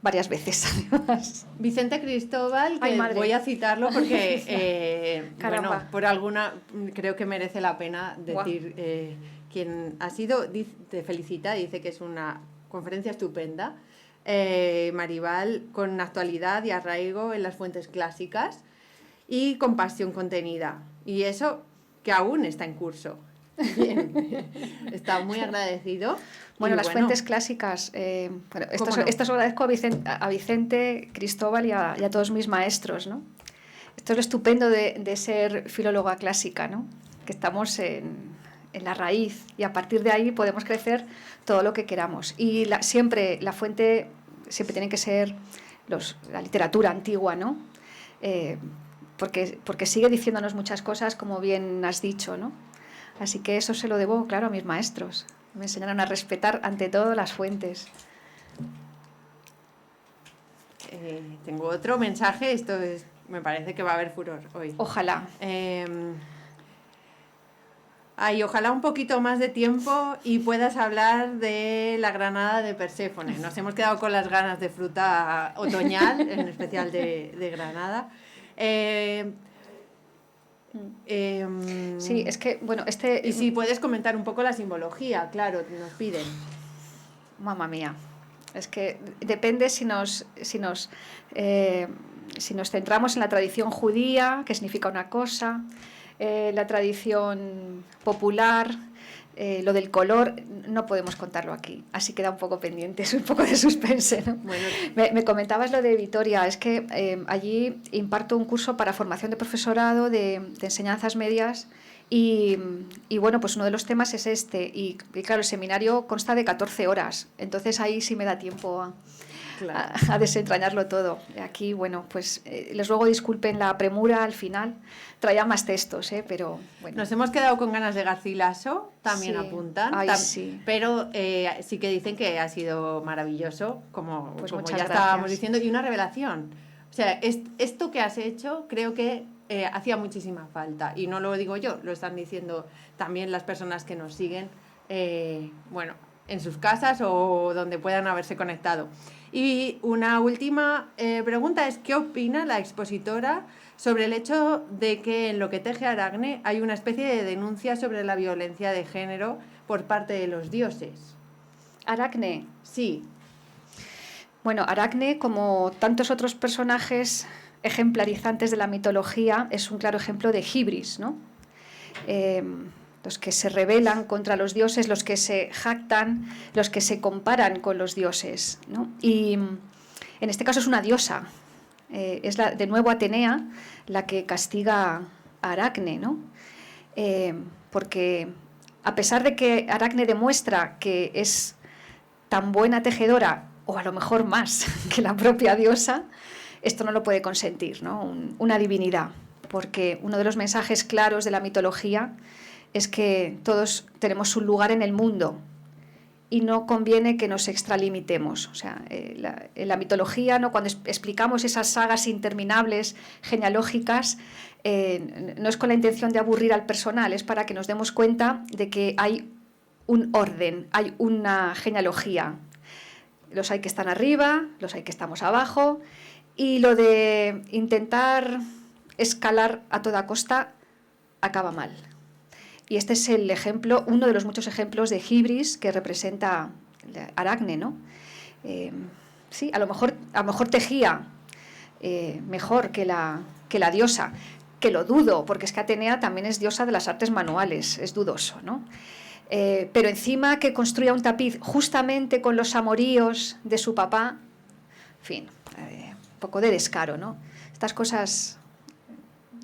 Varias veces, además. Vicente Cristóbal, que voy a citarlo porque, bueno, por alguna, creo que merece la pena decir quién ha sido, te felicita, dice que es una conferencia estupenda. Maribal, con actualidad y arraigo en las fuentes clásicas y con pasión contenida. Y eso que aún está en curso. Bien, está muy agradecido. Bueno, las fuentes clásicas, esto se lo agradezco a Vicente Cristóbal y a todos mis maestros, ¿no? Esto es lo estupendo de ser filóloga clásica, ¿no? Que estamos en la raíz y a partir de ahí podemos crecer todo lo que queramos. Y siempre la fuente siempre tiene que ser la literatura antigua, ¿no? Porque sigue diciéndonos muchas cosas, como bien has dicho, ¿no? Así que eso se lo debo, claro, a mis maestros. Me enseñaron a respetar ante todo las fuentes. Tengo otro mensaje, me parece que va a haber furor hoy. Ojalá. Ojalá un poquito más de tiempo y puedas hablar de la granada de Perséfone. Nos hemos quedado con las ganas de fruta otoñal, en especial de granada. Sí, es que, bueno, Y si puedes comentar un poco la simbología, claro, nos piden. Mamma mía, es que depende si nos centramos en la tradición judía, que significa una cosa, la tradición popular, lo del color, no podemos contarlo aquí, así queda un poco pendiente, es un poco de suspense, ¿no? Bueno. Me comentabas lo de Vitoria, es que allí imparto un curso para formación de profesorado de enseñanzas medias y bueno, pues uno de los temas es este y claro, el seminario consta de 14 horas, entonces ahí sí me da tiempo a desentrañarlo todo. Aquí, bueno, pues les ruego disculpen la premura al final. Traía más textos, pero bueno. Nos hemos quedado con ganas de Garcilaso, también sí. apuntan. Sí. Pero sí que dicen que ha sido maravilloso, como ya estábamos diciendo, y una revelación. O sea, esto que has hecho creo que hacía muchísima falta. Y no lo digo yo, lo están diciendo también las personas que nos siguen, bueno, en sus casas o donde puedan haberse conectado. Y una última pregunta es, ¿qué opina la expositora sobre el hecho de que en Lo que teje Aracne hay una especie de denuncia sobre la violencia de género por parte de los dioses? ¿Aracne? Sí. Bueno, Aracne, como tantos otros personajes ejemplarizantes de la mitología, es un claro ejemplo de hibris, ¿no? Los que se rebelan contra los dioses, los que se jactan, los que se comparan con los dioses, ¿no? Y en este caso es una diosa, es de nuevo Atenea la que castiga a Aracne, ¿no? Porque a pesar de que Aracne demuestra que es tan buena tejedora, o a lo mejor más que la propia diosa, esto no lo puede consentir, ¿no? Una divinidad, porque uno de los mensajes claros de la mitología es que todos tenemos un lugar en el mundo y no conviene que nos extralimitemos. O sea, en la mitología, ¿no? Cuando explicamos esas sagas interminables genealógicas, no es con la intención de aburrir al personal, es para que nos demos cuenta de que hay un orden, hay una genealogía. Los hay que están arriba, los hay que estamos abajo, y lo de intentar escalar a toda costa acaba mal. Y este es el ejemplo, uno de los muchos ejemplos de hibris que representa Aracne, ¿no? Sí, a lo mejor tejía mejor que la diosa, que lo dudo, porque es que Atenea también es diosa de las artes manuales, es dudoso, ¿no? Pero encima que construya un tapiz justamente con los amoríos de su papá, en fin, un poco de descaro, ¿no? Estas cosas...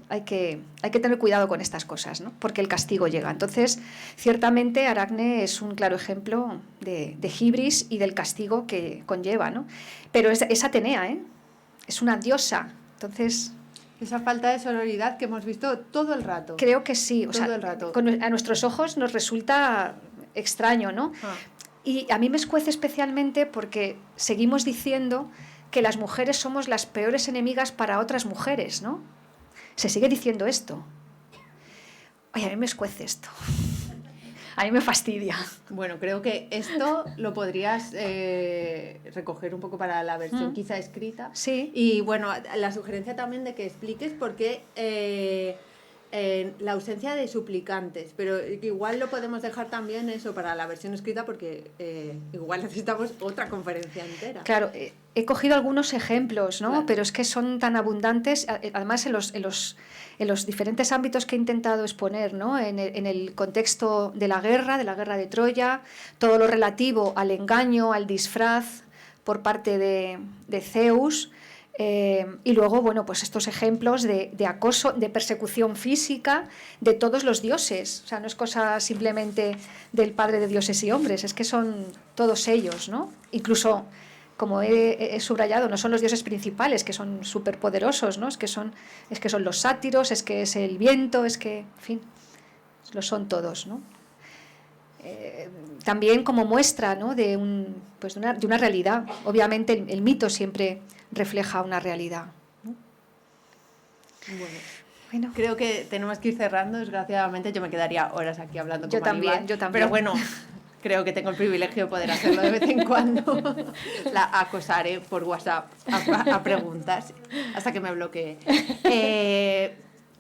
Hay que tener cuidado con estas cosas, ¿no? Porque el castigo llega. Entonces, ciertamente, Aracne es un claro ejemplo de hibris y del castigo que conlleva, ¿no? Pero es Atenea, ¿eh? Es una diosa. Entonces... Esa falta de sororidad que hemos visto todo el rato. Creo que sí. Todo el rato. A nuestros ojos nos resulta extraño, ¿no? Y a mí me escuece especialmente porque seguimos diciendo que las mujeres somos las peores enemigas para otras mujeres, ¿no? Se sigue diciendo esto. Oye, a mí me escuece esto. A mí me fastidia. Bueno, creo que esto lo podrías recoger un poco para la versión quizá escrita. Sí. Y bueno, la sugerencia también de que expliques por qué la ausencia de suplicantes, pero igual lo podemos dejar también eso para la versión escrita porque igual necesitamos otra conferencia entera. Claro, he cogido algunos ejemplos, ¿no? Claro. Pero es que son tan abundantes, además en los diferentes ámbitos que he intentado exponer, ¿no? En el contexto de la guerra de Troya, todo lo relativo al engaño, al disfraz por parte de Zeus. Y luego, bueno, pues estos ejemplos de acoso, de persecución física de todos los dioses. O sea, no es cosa simplemente del padre de dioses y hombres, es que son todos ellos, ¿no? Incluso, como he subrayado, no son los dioses principales, que son superpoderosos, ¿no? Es que son los sátiros, es que es el viento, es que, en fin, lo son todos, ¿no? También como muestra, ¿no? de una realidad. Obviamente el mito siempre refleja una realidad, ¿no? Bueno, creo que tenemos que ir cerrando, desgraciadamente. Yo me quedaría horas aquí hablando con Aníbal, yo también. Pero bueno, creo que tengo el privilegio de poder hacerlo de vez en cuando. La acosaré por WhatsApp a preguntas hasta que me bloquee.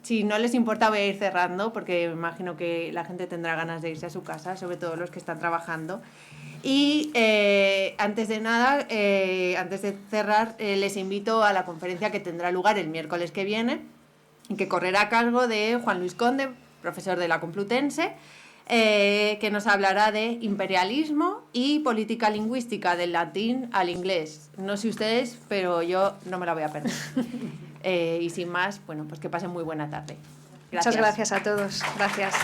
Si no les importa, voy a ir cerrando porque me imagino que la gente tendrá ganas de irse a su casa, sobre todo los que están trabajando. Y antes de nada, antes de cerrar, les invito a la conferencia que tendrá lugar el miércoles que viene, que correrá a cargo de Juan Luis Conde, profesor de la Complutense, que nos hablará de imperialismo y política lingüística del latín al inglés. No sé ustedes, pero yo no me la voy a perder. Y sin más, bueno, pues que pasen muy buena tarde. Gracias. Muchas gracias a todos. Gracias.